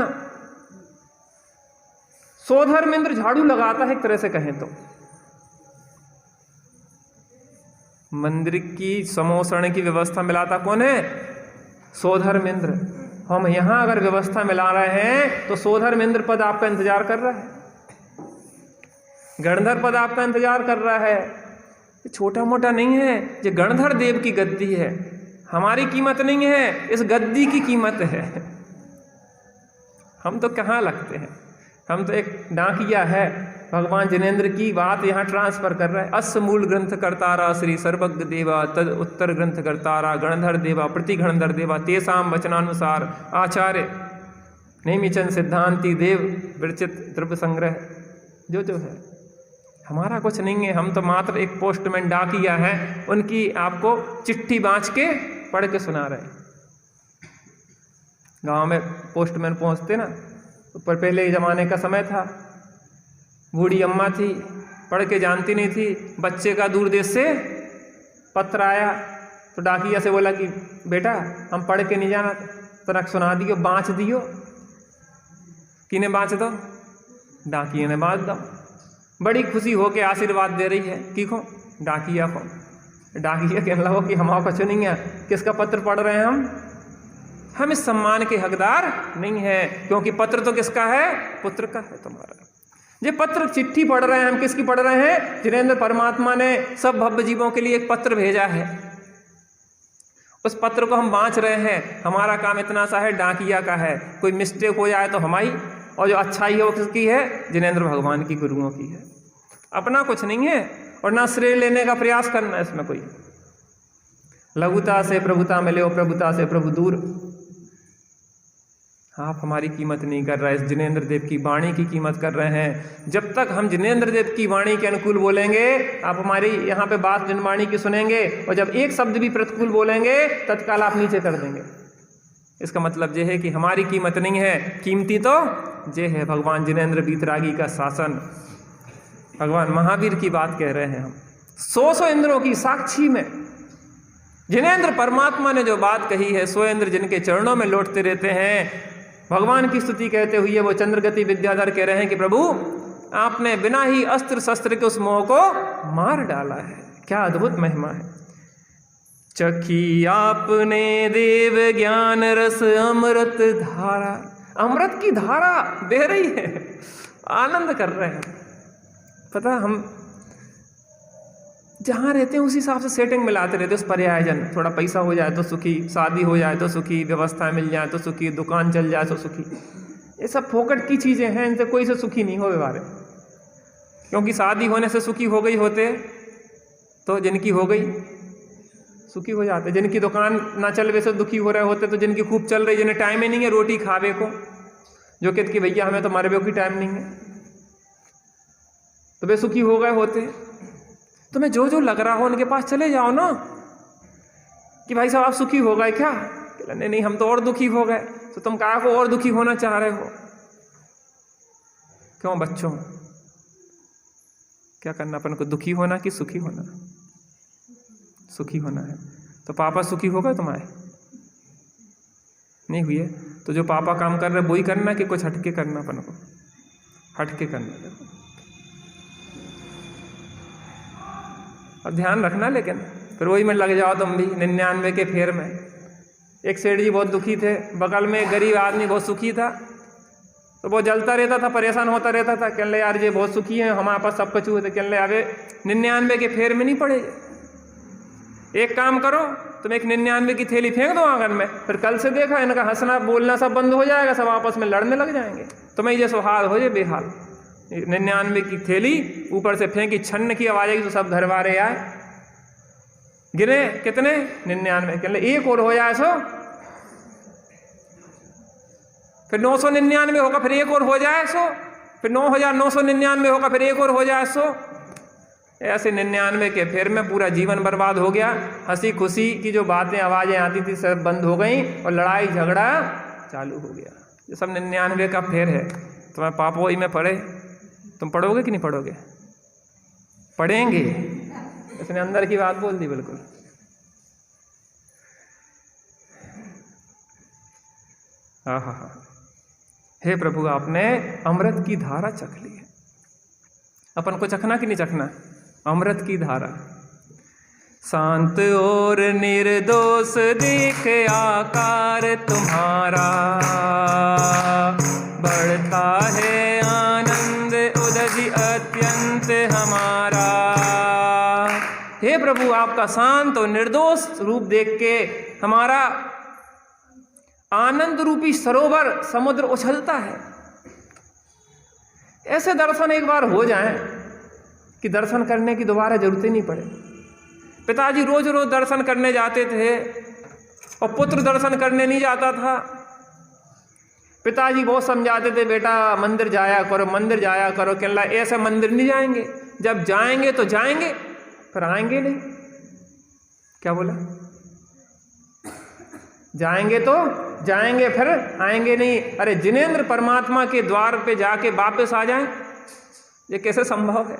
सोधर्म इंद्र झाड़ू लगाता है एक तरह से कहें तो। मंदिर की समोसण की व्यवस्था में लाता कौन है? सोधर्म इंद्र। हम यहां अगर व्यवस्था में ला रहे हैं तो सोधर्म इंद्र पद आपका इंतजार कर रहा है, गणधर पद आपका इंतजार कर रहा है। ये छोटा मोटा नहीं है, ये गणधर देव की गद्दी है। हमारी कीमत नहीं है, इस गद्दी की कीमत है। हम तो कहाँ लगते हैं, हम तो एक डाकिया है। भगवान जिनेंद्र की बात यहाँ ट्रांसफर कर रहा है। अस मूल ग्रंथ करतारा श्री सर्वज्ञ देवा तद उत्तर ग्रंथ करतारा गणधर देवा प्रति गणधर देवा तेसाम वचनानुसार आचार्य नेमिचन सिद्धांति देव विरचित द्रव्य संग्रह। जो है हमारा कुछ नहीं है, हम तो मात्र एक पोस्टमैन डाकिया है। उनकी आपको चिट्ठी बाँच के पढ़ के सुना रहे। गांव में पोस्टमैन पहुंचते ना, पर पहले के ज़माने का समय था, बूढ़ी अम्मा थी, पढ़ के जानती नहीं थी। बच्चे का दूर देश से पत्र आया तो डाकिया से बोला कि बेटा हम पढ़ के नहीं जाना, तनक सुना दियो, बाँच दियो। किने बाँच दो? डाकिया ने बाँच दो। बड़ी खुशी हो के आशीर्वाद दे रही है किको? डाकिया को। डाकिया कहने लगा कि हमारा कुछ नहीं है, किसका पत्र पढ़ रहे हैं हम इस सम्मान के हकदार नहीं है, क्योंकि पत्र तो किसका है? पुत्र का है तुम्हारा। ये पत्र चिट्ठी पढ़ रहे हैं हम, किसकी पढ़ रहे हैं? जिनेंद्र परमात्मा ने सब भव्य जीवों के लिए एक पत्र भेजा है, उस पत्र को हम बाँच रहे हैं। हमारा काम इतना सा है, डाकिया का है। कोई मिस्टेक हो जाए तो हमारी, और जो अच्छाई है वो किसकी है? जिनेंद्र भगवान की, गुरुओं की है। अपना कुछ नहीं है, और ना श्रेय लेने का प्रयास करना है इसमें कोई। लघुता से प्रभुता मिले, और प्रभुता से प्रभु दूर। आप हमारी कीमत नहीं कर रहे, इस जिनेंद्र देव की वाणी की कीमत कर रहे हैं। जब तक हम जिनेंद्र देव की वाणी के अनुकूल बोलेंगे, आप हमारी यहाँ पे बात जनवाणी की सुनेंगे, और जब एक शब्द भी प्रतिकूल बोलेंगे तत्काल आप नीचे कर देंगे। इसका मतलब यह है कि हमारी कीमत नहीं है, कीमती तो ये है भगवान जिनेंद्र बीतरागी का शासन। भगवान महावीर की बात कह रहे हैं हम। 100 इंद्रों की साक्षी में जिनेंद्र परमात्मा ने जो बात कही है, 100 इंद्र जिनके चरणों में लौटते रहते हैं, भगवान की स्तुति कहते हुए वो चंद्रगति विद्याधर कह रहे हैं कि प्रभु आपने बिना ही अस्त्र शस्त्र के उस मोह को मार डाला है। क्या अद्भुत महिमा है। चखी आपने देव ज्ञान रस अमृत धारा, अमृत की धारा बह रही है, आनंद कर रहे हैं। पता हम जहाँ रहते हैं उसी हिसाब से सेटिंग मिलाते रहते हैं, उस पर्यायजन। थोड़ा पैसा हो जाए तो सुखी, शादी हो जाए तो सुखी, व्यवस्था मिल जाए तो सुखी, दुकान चल जाए तो सुखी। ये सब फोकट की चीज़ें हैं, इनसे कोई से सुखी नहीं हो व्यवहार। क्योंकि शादी होने से सुखी हो गई होते तो जिनकी हो गई सुखी हो जाते, जिनकी दुकान ना चल वैसे दुखी हो रहे होते तो जिनकी खूब चल रही, जिन्हें टाइम ही नहीं है रोटी खावे को, जो कहते कि भैया हमें तो मरवे की टाइम नहीं है, तो वे सुखी हो गए होते। तुम्हें जो जो लग रहा हो उनके पास चले जाओ ना कि भाई साहब आप सुखी हो गए क्या? नहीं नहीं हम तो और दुखी हो गए। तो तुम कहा को और दुखी होना चाह रहे हो क्यों? बच्चों क्या करना अपन को? दुखी होना कि सुखी होना? सुखी होना है। तो पापा सुखी हो गए तुम्हारे? नहीं हुए तो जो पापा काम कर रहे वही करना कि कुछ हटके करना? अपन को हटके करना। देखो और ध्यान रखना, लेकिन फिर वही में लग जाओ तुम भी 99 के फेर में। एक सेठ जी बहुत दुखी थे, बगल में गरीब आदमी बहुत सुखी था, तो वो जलता रहता था, परेशान होता रहता था। कहने यार ये बहुत सुखी है, हमारे पास सब कुछ हुए थे। कहने अबे 99 के फेर में नहीं पड़े, एक काम करो तुम एक 99 की थैली फेंक दो आंगन में, फिर कल से देखा इनका हंसना बोलना सब बंद हो जाएगा, सब आपस में लड़ने लग जाएंगे, तुम्हें ये हाल हो जाए बेहाल। 99 की थैली ऊपर से फेंकी, छन्न की आवाज आएगी तो सब घर वाले आए, गिने कितने 99, कहले एक और हो जाए सो, फिर 999 होगा, फिर एक और हो जाए सो, फिर 9999 होगा, फिर एक और हो जाए सो। ऐसे 99 के फिर में पूरा जीवन बर्बाद हो गया। हंसी खुशी की जो बातें आवाज़ें आती थी सब बंद हो गई और लड़ाई झगड़ा चालू हो गया। ये सब 99 का फेर है। तुम्हारे पापोई में पढ़े, तुम पढ़ोगे कि नहीं पढ़ोगे? पढ़ेंगे। इसने अंदर की बात बोल दी बिल्कुल। हाँ हाँ हाँ, हे प्रभु आपने अमृत की धारा चख ली है। अपन को चखना कि नहीं चखना? अमृत की धारा। शांत और निर्दोष देख आकार तुम्हारा, बढ़ता है आनंद उदधि अत्यंत हमारा। हे प्रभु आपका शांत और निर्दोष रूप देख के हमारा आनंद रूपी सरोवर समुद्र उछलता है। ऐसे दर्शन एक बार हो जाएं कि दर्शन करने की दोबारा जरूरत ही नहीं पड़े। पिताजी रोज रोज दर्शन करने जाते थे और पुत्र दर्शन करने नहीं जाता था। पिताजी बहुत समझाते थे, बेटा मंदिर जाया करो, मंदिर जाया करो। कहला ऐसे मंदिर नहीं जाएंगे, जब जाएंगे तो जाएंगे, फिर आएंगे नहीं। क्या बोला? जाएंगे तो जाएंगे, फिर आएंगे नहीं। अरे जिनेंद्र परमात्मा के द्वार पे जाके वापस आ जाएं, ये कैसे संभव है?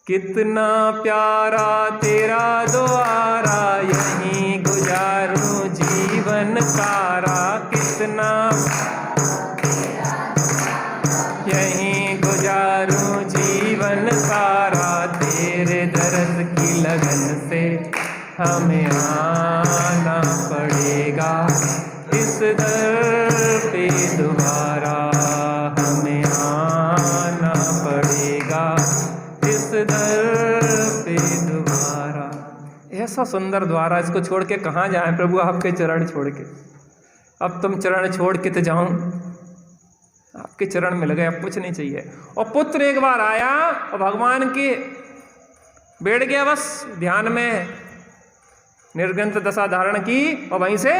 कितना प्यारा तेरा द्वारा, यहीं गुजारूं जीवन सारा। कितना यहीं गुजारूं जीवन सारा, तेरे दर्द की लगन से हमें आना पड़ेगा इस दर पे दोबारा। हमें आना पड़ेगा इस दर पे दोबारा। ऐसा सुंदर द्वारा, इसको छोड़ के कहाँ जाएं प्रभु आपके चरण छोड़ के। अब तुम चरण छोड़ के तो जाऊं, आपके चरण मिल गए, अब कुछ नहीं चाहिए। और पुत्र एक बार आया और भगवान के बैठ गया बस ध्यान में, निर्गंत दशा धारण की और वहीं से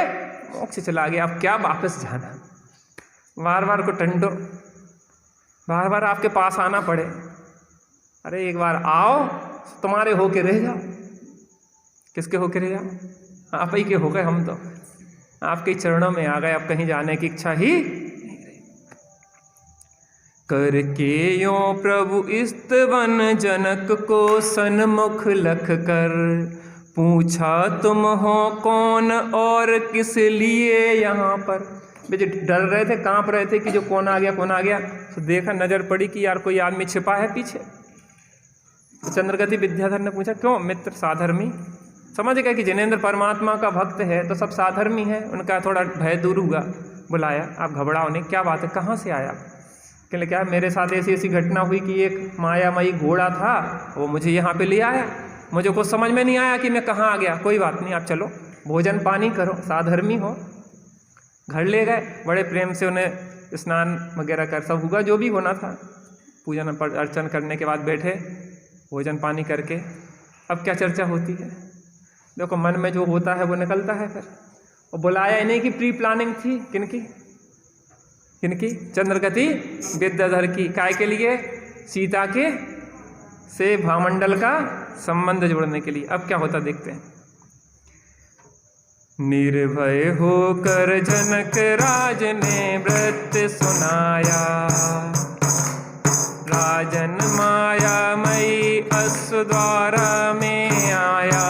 मोक्ष चला गया। अब क्या वापस जाना? बार बार को टंडो, बार बार आपके पास आना पड़े। अरे एक बार आओ, तुम्हारे होके रह जाओ। किसके होके रह जाओ? आप ही के हो गए हम तो, आपके चरणों में आ गए। अब कहीं जाने की इच्छा ही करके यो प्रभु स्तवन जनक को सन्मुख लख कर, पूछा तुम हो कौन और किस लिए यहाँ पर। वे जो डर रहे थे, कांप रहे थे कि जो कौन आ गया कौन आ गया, तो देखा नजर पड़ी कि यार कोई आदमी छिपा है पीछे। तो चंद्रगति विद्याधर ने पूछा, क्यों मित्र साधर्मी? समझ गए कि जिनेंद्र परमात्मा का भक्त है तो सब साधर्मी है। उनका थोड़ा भय दूर हुआ। बुलाया, आप घबराओ नहीं, क्या बात है, कहाँ से आया? कहले क्या मेरे साथ ऐसी ऐसी घटना हुई कि एक मायामयी घोड़ा था, वो मुझे यहाँ पे ले आया। मुझे कुछ समझ में नहीं आया कि मैं कहाँ आ गया। कोई बात नहीं, आप चलो भोजन पानी करो, साधर्मी हो। घर ले गए, बड़े प्रेम से उन्हें स्नान वगैरह कर सब हुआ जो भी होना था। पूजन अर्चन करने के बाद बैठे भोजन पानी करके। अब क्या चर्चा होती है? देखो मन में जो होता है वो निकलता है फिर। और बुलाया इन्हीं की प्री प्लानिंग थी। किनकी? किनकी? चंद्रगति विद्याधर की। काय के लिए? सीता के से भामंडल का संबंध जोड़ने के लिए। अब क्या होता देखते हैं। निर्भय होकर जनक राज ने व्रत सुनाया, राजन मायामयी अश्व द्वारा में आया।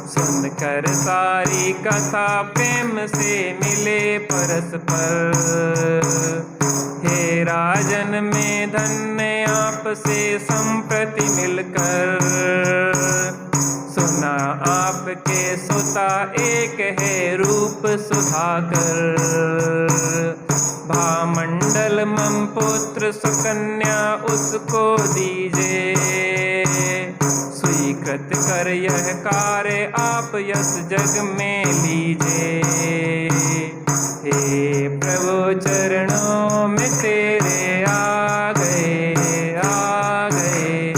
सुनकर सारी कथा प्रेम से मिले परस्पर, हे राजन में धन्य आपसे संप्रति मिलकर। सुना आपके सुता एक है रूप सुधाकर, भामंडल मम पुत्र सुकन्या उसको दीजे। स्वीकृत कर यह कार्य आप यस जग में लीजे। हे प्रभु चरणों में तेरे आ गए, आ गए।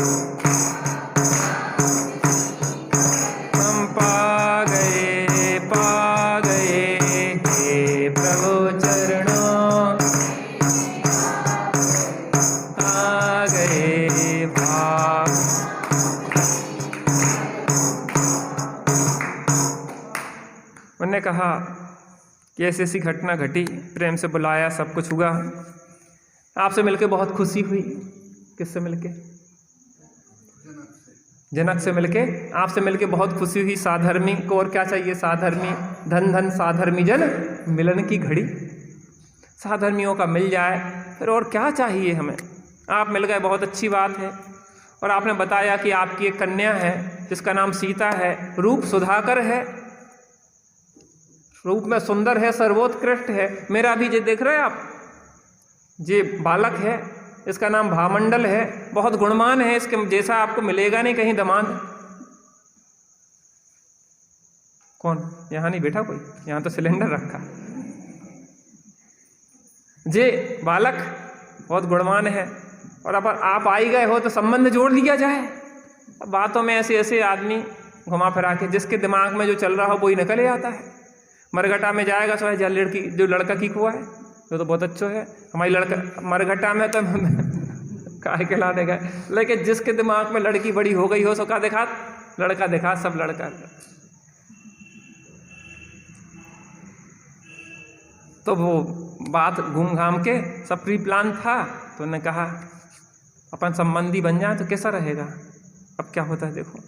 प्रभु चरणों आ गए भाग। उन्होंने कहा कि ऐसी ऐसी घटना घटी, प्रेम से बुलाया, सब कुछ हुआ, आपसे मिलके बहुत खुशी हुई। किससे मिलके? जनक से मिलके, आपसे मिलके बहुत खुशी हुई। साधर्मी को और क्या चाहिए? साधर्मी धन धन साधर्मी जन मिलन की घड़ी। साधर्मियों का मिल जाए फिर और क्या चाहिए हमें? आप मिल गए, बहुत अच्छी बात है। और आपने बताया कि आपकी एक कन्या है जिसका नाम सीता है, रूप सुधाकर है, रूप में सुंदर है, सर्वोत्कृष्ट है। मेरा भी जे देख रहे हैं आप, जे बालक है, इसका नाम भामंडल है, बहुत गुणवान है, इसके जैसा आपको मिलेगा नहीं कहीं दामाद। कौन? यहाँ नहीं बैठा कोई, यहाँ तो सिलेंडर रखा। जे बालक बहुत गुणवान है, और अब आप आई गए हो तो संबंध जोड़ लिया जाए। अब बातों में ऐसे ऐसे आदमी घुमा फिरा के जिसके दिमाग में जो चल रहा हो वही निकले आता है। मरघटा में जाएगा तो है लड़की, जो लड़का की हुआ है जो तो बहुत अच्छा है, हमारी लड़का मरघटा में तो काहे के ला देगा। लेकिन जिसके दिमाग में लड़की बड़ी हो गई हो सो का देखा, लड़का देखा, सब लड़का। तो वो बात घूम घाम के सब प्री प्लान था, तो उन्होंने कहा अपन संबंधी बन जाए तो कैसा रहेगा। अब क्या होता है देखो।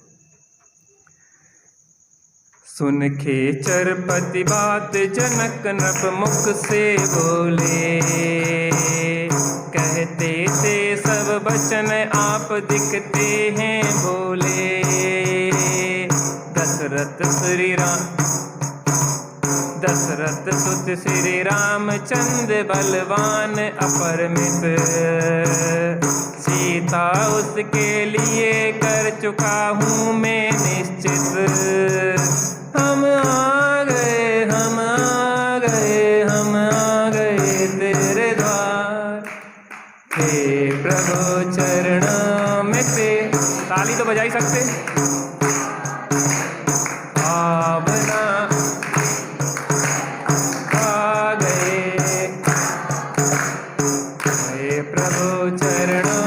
सुन खेचरपति बात जनक नृप मुख से बोले, कहते थे सब वचन आप दिखते हैं भोले। दशरथ सुत श्री रामचंद्र बलवान अपरमित, सीता उसके लिए कर चुका हूँ मैं निश्चित। हम आ गए, हम आ गए, हम आ गए तेरे द्वार, हे प्रभु चरणों में ते। ताली तो बजा ही सकते। भावना आ गए, हे प्रभु चरणों।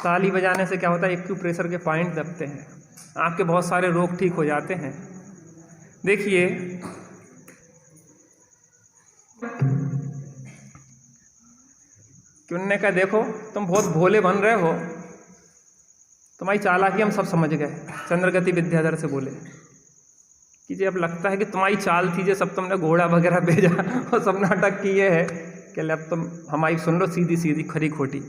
ताली बजाने से क्या होता है, एक्यूप्रेशर के पॉइंट दबते हैं, आपके बहुत सारे रोग ठीक हो जाते हैं। देखिए कि उन्होंने कहा देखो तुम बहुत भोले बन रहे हो, तुम्हारी चालाकी हम सब समझ गए। चंद्रगति विद्याधर से बोले कि जी अब लगता है कि तुम्हारी चाल थी जो सब तुमने घोड़ा वगैरह भेजा और सब नाटक किए है कि अब तुम हमारी सुन लो सीधी सीधी खरी खोटी।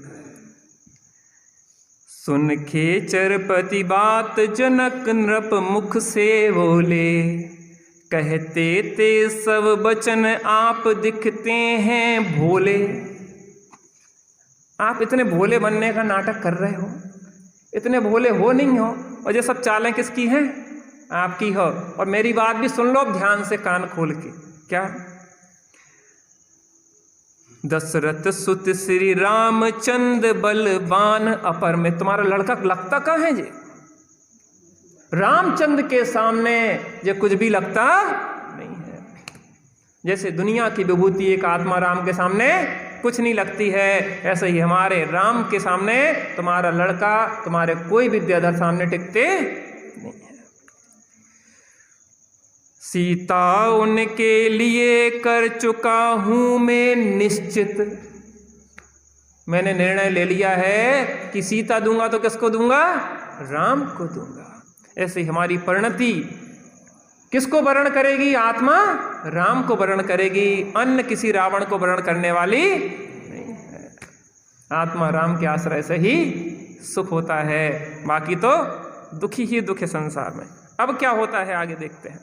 सुन खेचरपति बात जनक नृप मुख से बोले, कहते थे सब वचन आप दिखते हैं भोले। आप इतने भोले बनने का नाटक कर रहे हो, इतने भोले हो नहीं हो, और ये सब चालें किसकी हैं? आपकी हो। और मेरी बात भी सुन लो अब ध्यान से, कान खोल के। क्या? दशरथ सुत श्री रामचंद्र बलवान अपर में, तुम्हारा लड़का लगता कहाँ है जी? रामचंद्र के सामने ये कुछ भी लगता नहीं है। जैसे दुनिया की विभूति एक आत्मा राम के सामने कुछ नहीं लगती है, ऐसे ही हमारे राम के सामने तुम्हारा लड़का, तुम्हारे कोई विद्याधर सामने टिकते नहीं है। सीता उनके लिए कर चुका हूं मैं निश्चित, मैंने निर्णय ले लिया है कि सीता दूंगा तो किसको दूंगा? राम को दूंगा। ऐसे ही हमारी परिणति किसको वर्ण करेगी? आत्मा राम को वर्ण करेगी, अन्य किसी रावण को वर्ण करने वाली नहीं है। आत्मा राम के आश्रय से ही सुख होता है, बाकी तो दुखी ही दुख है संसार में। अब क्या होता है आगे देखते हैं।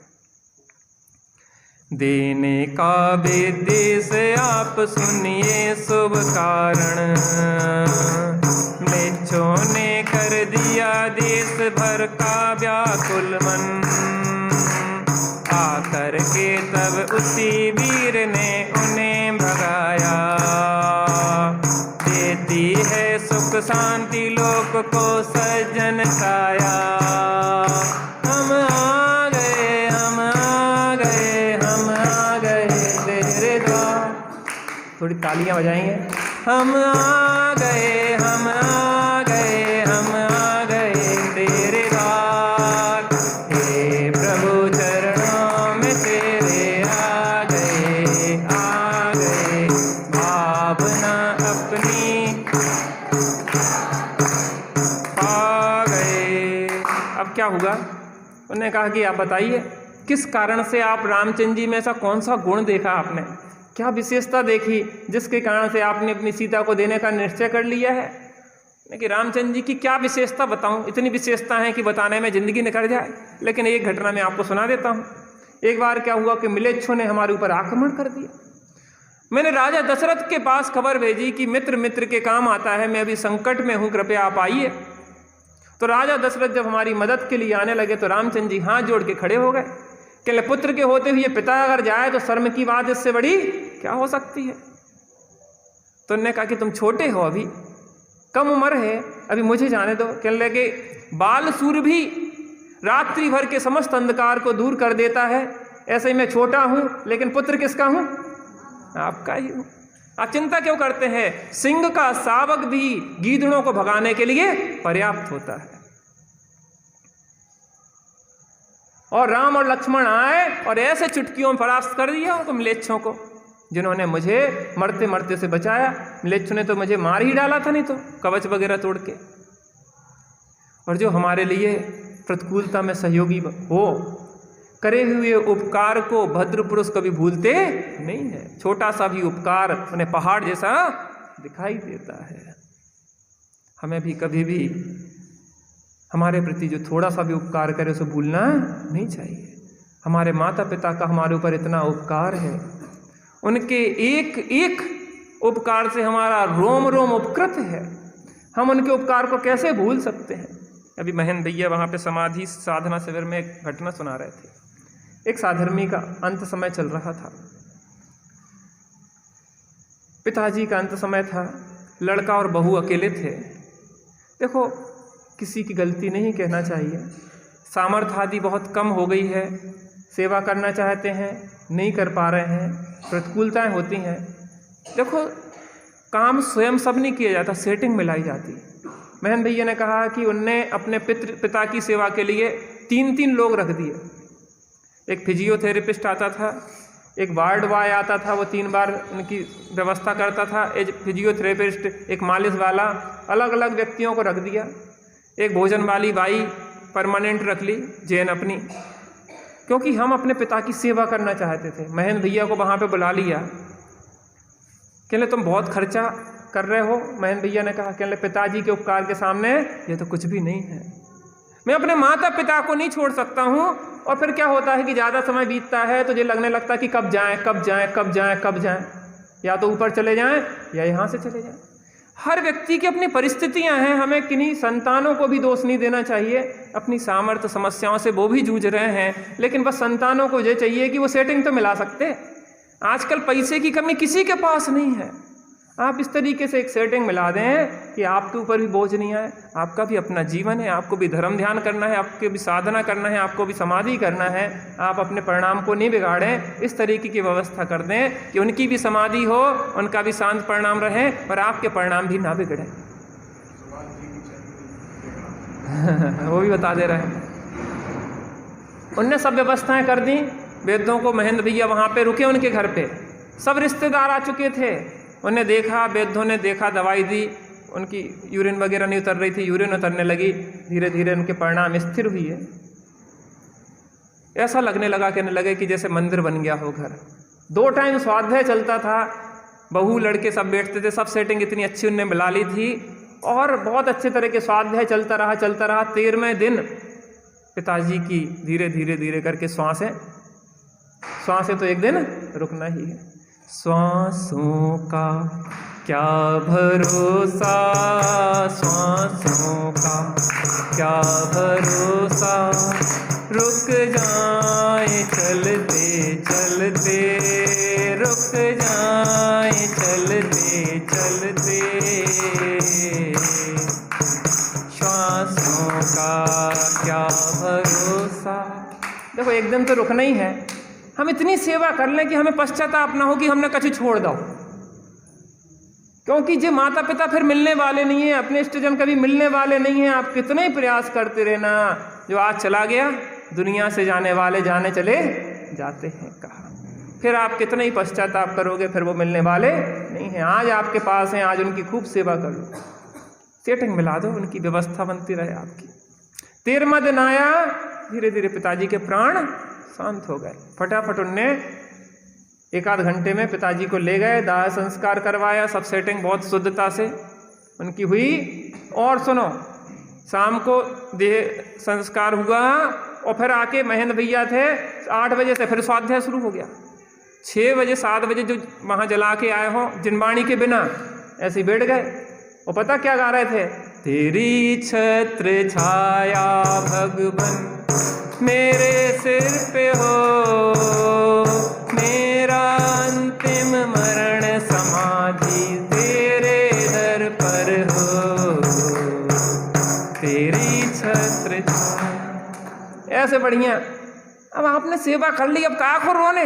देने का विदेश आप सुनिए शुभ कारण, मेच्छों ने कर दिया देश भर का व्याकुल मन। आकर के तब उसी वीर ने उन्हें भगाया, देती है सुख शांति लोक को सज्जन छाया। हम आ गए, हम आ गए, हम आ गए तेरे द्वार। थोड़ी तालियां बजाएंगे। हम आ गए, हम आ गए, हम आ गए तेरे द्वार। हे प्रभु चरणों में तेरे आ गए, आ गए भावना अपनी आ गए। अब क्या हुआ? उन्होंने कहा कि आप बताइए किस कारण से आप रामचंद्र जी में ऐसा कौन सा गुण देखा आपने, क्या विशेषता देखी जिसके कारण से आपने अपनी सीता को देने का निश्चय कर लिया है? कि रामचंद्र जी की क्या विशेषता बताऊं, इतनी विशेषता है कि बताने में जिंदगी निकल जाए। लेकिन एक घटना मैं आपको सुना देता हूं। एक बार क्या हुआ कि मिलेच्छों ने हमारे ऊपर आक्रमण कर दिया। मैंने राजा दशरथ के पास खबर भेजी कि मित्र मित्र के काम आता है, मैं अभी संकट में हूं, कृपया आप आइए। तो राजा दशरथ जब हमारी मदद के लिए आने लगे तो रामचंद्र जी हाथ जोड़ के खड़े हो गए कि पुत्र के होते हुए पिता अगर जाए तो शर्म की बात इससे बड़ी क्या हो सकती है। तो उन्होंने कहा कि तुम छोटे हो, अभी कम उम्र है, अभी मुझे जाने दो। कहने लगे बाल सूर्य भी रात्रि भर के समस्त अंधकार को दूर कर देता है, ऐसे ही मैं छोटा हूं लेकिन पुत्र किसका हूं? आपका ही हूं। आप चिंता क्यों करते हैं? सिंह का शावक भी गीदड़ों को भगाने के लिए पर्याप्त होता है। और राम और लक्ष्मण आए और ऐसे चुटकियों में परास्त कर दिया उनको म्लेच्छों को, जिन्होंने मुझे मरते मरते से बचाया। म्लेच्छों ने तो मुझे मार ही डाला था, नहीं तो कवच वगैरह तोड़ के। और जो हमारे लिए प्रतिकूलता में सहयोगी हो, करे हुए उपकार को भद्र पुरुष कभी भूलते नहीं है। छोटा सा भी उपकार उन्हें पहाड़ जैसा दिखाई देता है। हमें भी कभी भी हमारे प्रति जो थोड़ा सा भी उपकार करे उसे भूलना नहीं चाहिए। हमारे माता पिता का हमारे ऊपर इतना उपकार है, उनके एक एक उपकार से हमारा रोम रोम उपकृत है। हम उनके उपकार को कैसे भूल सकते हैं? अभी महेंद्र भैया वहाँ पे समाधि साधना शिविर में एक घटना सुना रहे थे। एक साधर्मी का अंत समय चल रहा था, पिताजी का अंत समय था, लड़का और बहू अकेले थे। देखो किसी की गलती नहीं कहना चाहिए, सामर्थ्य आदि बहुत कम हो गई है, सेवा करना चाहते हैं नहीं कर पा रहे हैं, प्रतिकूलताएं होती हैं। देखो काम स्वयं सब नहीं किया जाता, सेटिंग मिलाई जाती। महेंद्र भैया ने कहा कि उनने अपने पिता की सेवा के लिए 3-3 लोग रख दिए। एक फिजियोथेरेपिस्ट आता था, एक वार्ड बॉय आता था, वो 3 बार उनकी व्यवस्था करता था, एक फिजियोथेरेपिस्ट, एक मालिश वाला, अलग अलग व्यक्तियों को रख दिया। एक भोजन वाली बाई परमानेंट रख ली, जैन अपनी, क्योंकि हम अपने पिता की सेवा करना चाहते थे। महेंद्र भैया को वहाँ पे बुला लिया, कहले तुम बहुत खर्चा कर रहे हो। महेंद्र भैया ने कहा, कहले पिताजी के उपकार के सामने ये तो कुछ भी नहीं है। मैं अपने माता पिता को नहीं छोड़ सकता हूँ। और फिर क्या होता है कि ज़्यादा समय बीतता है तो ये लगने लगता है कि कब जाएं कब जाएं कब जाएं कब जाएं, या तो ऊपर चले जाएं या यहाँ से चले जाएं। हर व्यक्ति की अपनी परिस्थितियां हैं, हमें किन्हीं संतानों को भी दोष नहीं देना चाहिए। अपनी सामर्थ्य समस्याओं से वो भी जूझ रहे हैं, लेकिन बस संतानों को ये चाहिए कि वो सेटिंग तो मिला सकते। आजकल पैसे की कमी किसी के पास नहीं है। आप इस तरीके से एक सेटिंग मिला दें कि आपके ऊपर भी बोझ नहीं आए। आपका भी अपना जीवन है, आपको भी धर्म ध्यान करना है, आपको भी साधना करना है, आपको भी समाधि करना है। आप अपने परिणाम को नहीं बिगाड़ें, इस तरीके की व्यवस्था कर दें कि उनकी भी समाधि हो, उनका भी शांत परिणाम रहे और आपके परिणाम भी ना बिगड़े। वो भी बता दे रहे हैं। उनने सब व्यवस्थाएं कर दी वेदों को। महेंद्र भैया वहाँ पे रुके, उनके घर पे सब रिश्तेदार आ चुके थे। उन्हें देखा, वैद्यों ने देखा, दवाई दी, उनकी यूरिन वगैरह नहीं उतर रही थी, यूरिन उतरने लगी। धीरे धीरे उनके परिणाम स्थिर हुई है। ऐसा लगने लगा, कहने लगे कि जैसे मंदिर बन गया हो घर। 2 टाइम स्वाध्याय चलता था, बहू लड़के सब बैठते थे, सब सेटिंग इतनी अच्छी उनने मिला ली थी और बहुत अच्छे तरह के स्वाध्याय चलता रहा। 13वें दिन पिताजी की धीरे धीरे धीरे करके श्वासें तो एक दिन रुकना ही है। श्वासों का क्या भरोसा, श्वासों का क्या भरोसा, रुक जाए चलते चलते, रुक जाए चलते चलते। देखो एक दिन तो रुकना ही है। हम इतनी सेवा कर लें कि हमें पश्चाताप ना हो कि हमने कछु छोड़ दो, क्योंकि जो माता पिता फिर मिलने वाले नहीं है, अपने इष्टजन कभी मिलने वाले नहीं है। आप कितने ही प्रयास करते रहना, जो आज चला गया दुनिया से जाने वाले जाने चले जाते हैं कहा। फिर आप कितने ही पश्चाताप करोगे, फिर वो मिलने वाले नहीं हैं। आज आपके पास हैं, आज उनकी खूब सेवा कर लो, सेटिंग मिला दो, उनकी व्यवस्था बनती रहे आपकी। 13वां दिन आया, धीरे धीरे पिताजी के प्राण शांत हो गए। फटाफट उनने 1 आध घंटे में पिताजी को ले गए, दाह संस्कार करवाया, सब सेटिंग बहुत शुद्धता से उनकी हुई। और सुनो, शाम को देह संस्कार हुआ और फिर आके महेंद्र भैया थे 8 बजे से फिर स्वाध्याय शुरू हो गया। 6 बजे 7 बजे जो वहाँ जला के आए हो जिनवाणी के बिना, ऐसे ही बैठ गए। और पता क्या गा रहे थे? तेरी छत्र छाया भगवन मेरे सिर पे हो, मेरा अंतिम मरण समाधि तेरे दर पर हो, तेरी छत्र छाया। ऐसे बढ़िया। अब आपने सेवा कर ली, अब क्या को रोने?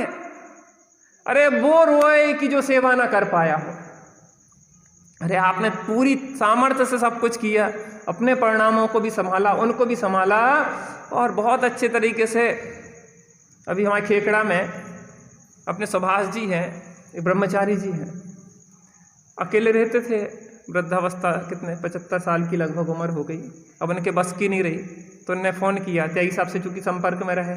अरे वो रोए कि जो सेवा ना कर पाया हो। अरे आपने पूरी सामर्थ्य से सब कुछ किया, अपने परिणामों को भी संभाला, उनको भी संभाला, और बहुत अच्छे तरीके से। अभी हमारे खेकड़ा में अपने सुभाष जी हैं, एक ब्रह्मचारी जी हैं, अकेले रहते थे, वृद्धावस्था, कितने 75 साल की लगभग उम्र हो गई। अब उनके बस की नहीं रही, तो उनने फ़ोन किया, त्यागी साहब से चूँकि संपर्क में रहे,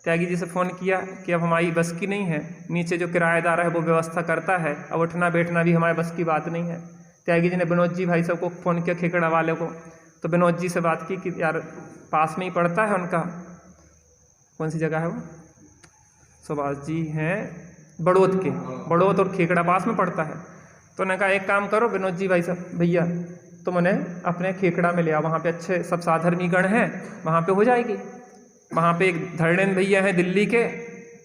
त्यागी जी से फ़ोन किया कि अब हमारी बस की नहीं है, नीचे जो किराएदार है वो व्यवस्था करता है, अब उठना बैठना भी हमारे बस की बात नहीं है। त्यागी जी ने विनोद जी भाई साहब को फ़ोन किया, खेकड़ा वाले को, तो विनोद जी से बात की कि यार पास में ही पड़ता है उनका, कौन सी जगह है वो, सुभाष जी हैं बड़ौद के, बड़ौद और खेकड़ा पास में पड़ता है। तो उन्होंने कहा एक काम करो विनोद जी भाई साहब भैया, तुम उन्हें अपने खेकड़ा में ले आओ, वहाँ पे अच्छे सब साधर्मी गण हैं, वहाँ पे हो जाएगी। वहाँ पे एक धरणेन भैया हैं दिल्ली के,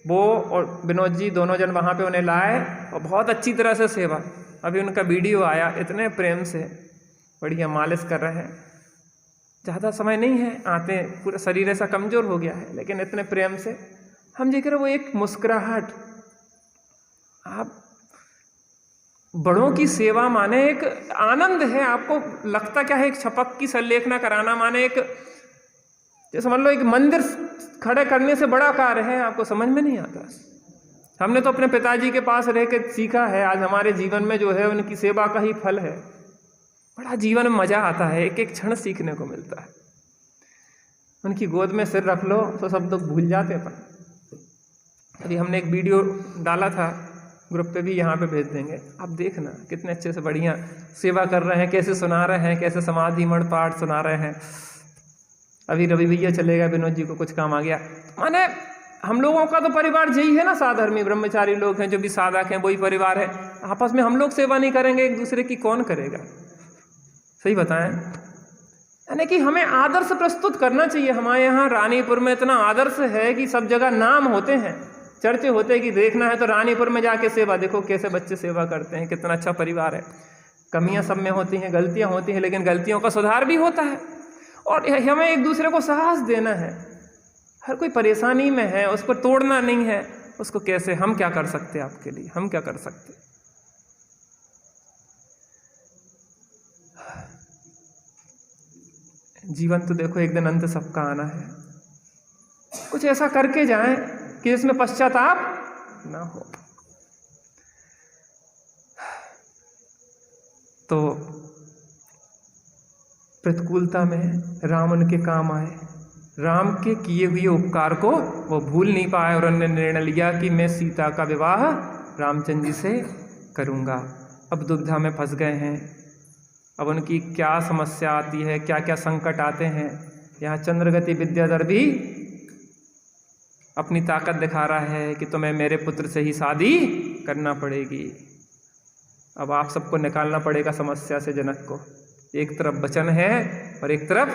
वो और विनोद जी दोनों जन वहाँ पे उन्हें लाए और बहुत अच्छी तरह से सेवा। अभी उनका वीडियो आया, इतने प्रेम से बढ़िया मालिश कर रहे हैं। ज़्यादा समय नहीं है, आते पूरा शरीर ऐसा कमज़ोर हो गया है, लेकिन इतने प्रेम से हम देख रहे वो एक मुस्कुराहट। आप बड़ों की सेवा माने एक आनंद है। आपको लगता क्या है, एक छपक की संलेखना कराना माने एक, जैसे समझ लो एक मंदिर खड़े करने से बड़ा कार्य है, आपको समझ में नहीं आता। हमने तो अपने पिताजी के पास रह के सीखा है, आज हमारे जीवन में जो है उनकी सेवा का ही फल है। बड़ा जीवन में मज़ा आता है, एक एक क्षण सीखने को मिलता है। उनकी गोद में सिर रख लो तो सब लोग भूल जाते हैं। अभी हमने एक वीडियो डाला था ग्रुप पे, भी यहाँ पे भेज देंगे, आप देखना कितने अच्छे से बढ़िया सेवा कर रहे हैं, कैसे सुना रहे हैं, कैसे समाधि मण पाठ सुना रहे हैं। अभी रवि भैया चले गए, विनोद जी को कुछ काम आ गया। माने हम लोगों का तो परिवार यही है ना, साधर्मी ब्रह्मचारी लोग हैं, जो भी साधक हैं वही परिवार है। आपस में हम लोग सेवा नहीं करेंगे एक दूसरे की, कौन करेगा? सही बताएं? यानी कि हमें आदर्श प्रस्तुत करना चाहिए। हमारे यहाँ रानीपुर में इतना आदर्श है कि सब जगह नाम होते हैं, चर्चे होते हैं कि देखना है तो रानीपुर में जाके सेवा, देखो कैसे बच्चे सेवा करते हैं, कितना अच्छा परिवार है। कमियां सब में होती हैं, गलतियां होती हैं, लेकिन गलतियों का सुधार भी होता है। और हमें एक दूसरे को साहस देना है। हर कोई परेशानी में है, उसको तोड़ना नहीं है। उसको कैसे, हम क्या कर सकते हैं आपके लिए, हम क्या कर सकते? जीवन तो देखो एक दिन अंत सबका आना है। कुछ ऐसा करके जाएं कि जिसमें पश्चाताप ना हो। तो प्रतिकूलता में राम उनके काम आए, राम के किए हुए उपकार को वो भूल नहीं पाए, और उन्होंने निर्णय लिया कि मैं सीता का विवाह रामचंद्र जी से करूँगा। अब दुविधा में फंस गए हैं, अब उनकी क्या समस्या आती है, क्या क्या संकट आते हैं। यहाँ चंद्रगति विद्याधर भी अपनी ताकत दिखा रहा है कि तुम्हें मेरे पुत्र से ही शादी करना पड़ेगी। अब आप सबको निकालना पड़ेगा समस्या से जनक को। एक तरफ वचन है और एक तरफ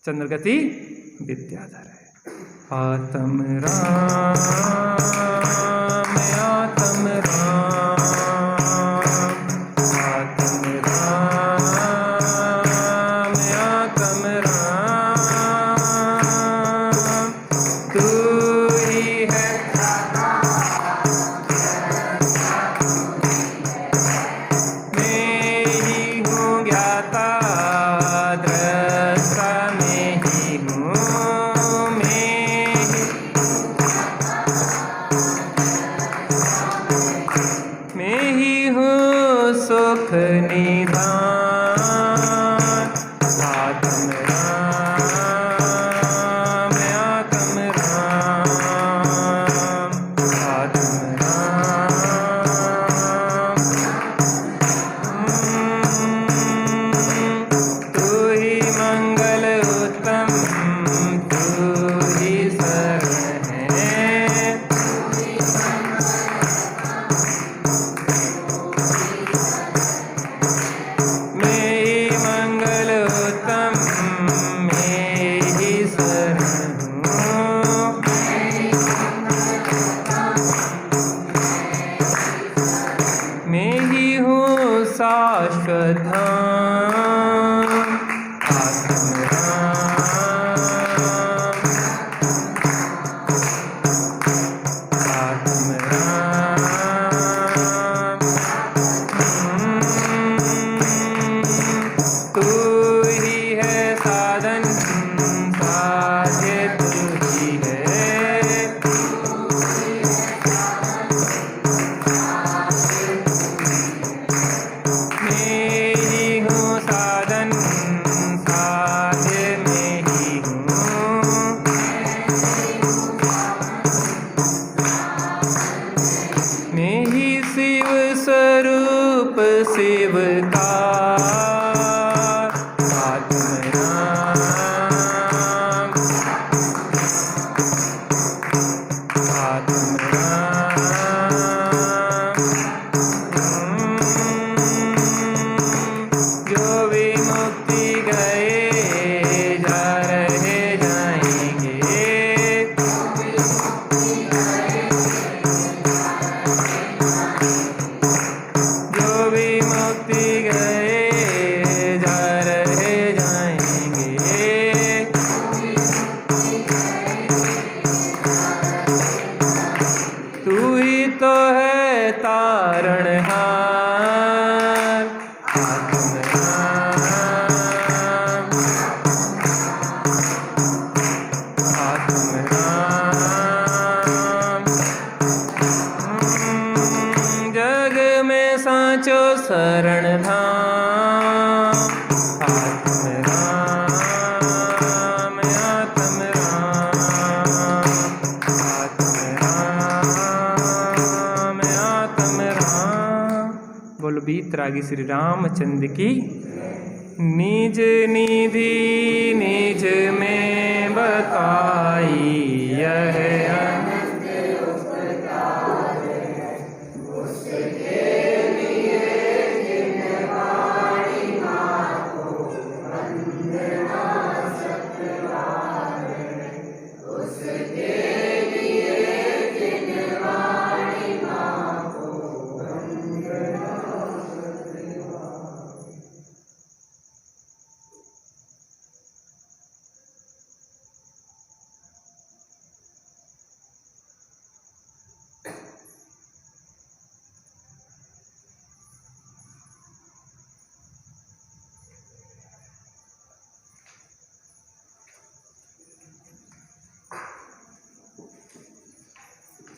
चंद्रगति विद्याधर है। आत्म राम आत्म राम आत्म राम आत्म राम, तू ज्ञाता दृष्टा मैं ही हूँ, मैं ही हूँ सुख निधान। आत्म राम आत्म राम आत्म राम। तू ही मंगल उत्तम, तू ही शरण है। मैं ही मंगल उत्तम, मैं ही शरण हूँ। मैं ही हूँ शाश्वत धाम। आत्म राम आत्म राम। तू ही है साधन, साध्य तू ही है। मैं ही हूँ साधन, साध्य मैं ही हूँ। मैं ही शिव स्वरूप शिव का। आत्म राम आत्म राम। जो भी मुक्ति गए जा रहे जाएंगे। जो भी मुक्ति गए जा रहे जाएंगे। तू ही तो है तारणहार। आत्म राम आत्म राम। जग में साचो शरण धाम। आत्म राम आत्म राम आत्म राम आत्म राम। बोलो बीतरागी श्री रामचंद्र की। निज निधि निज में बताई यह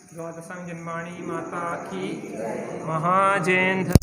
द्वादशं जन्माणि माता की। महाजयंत।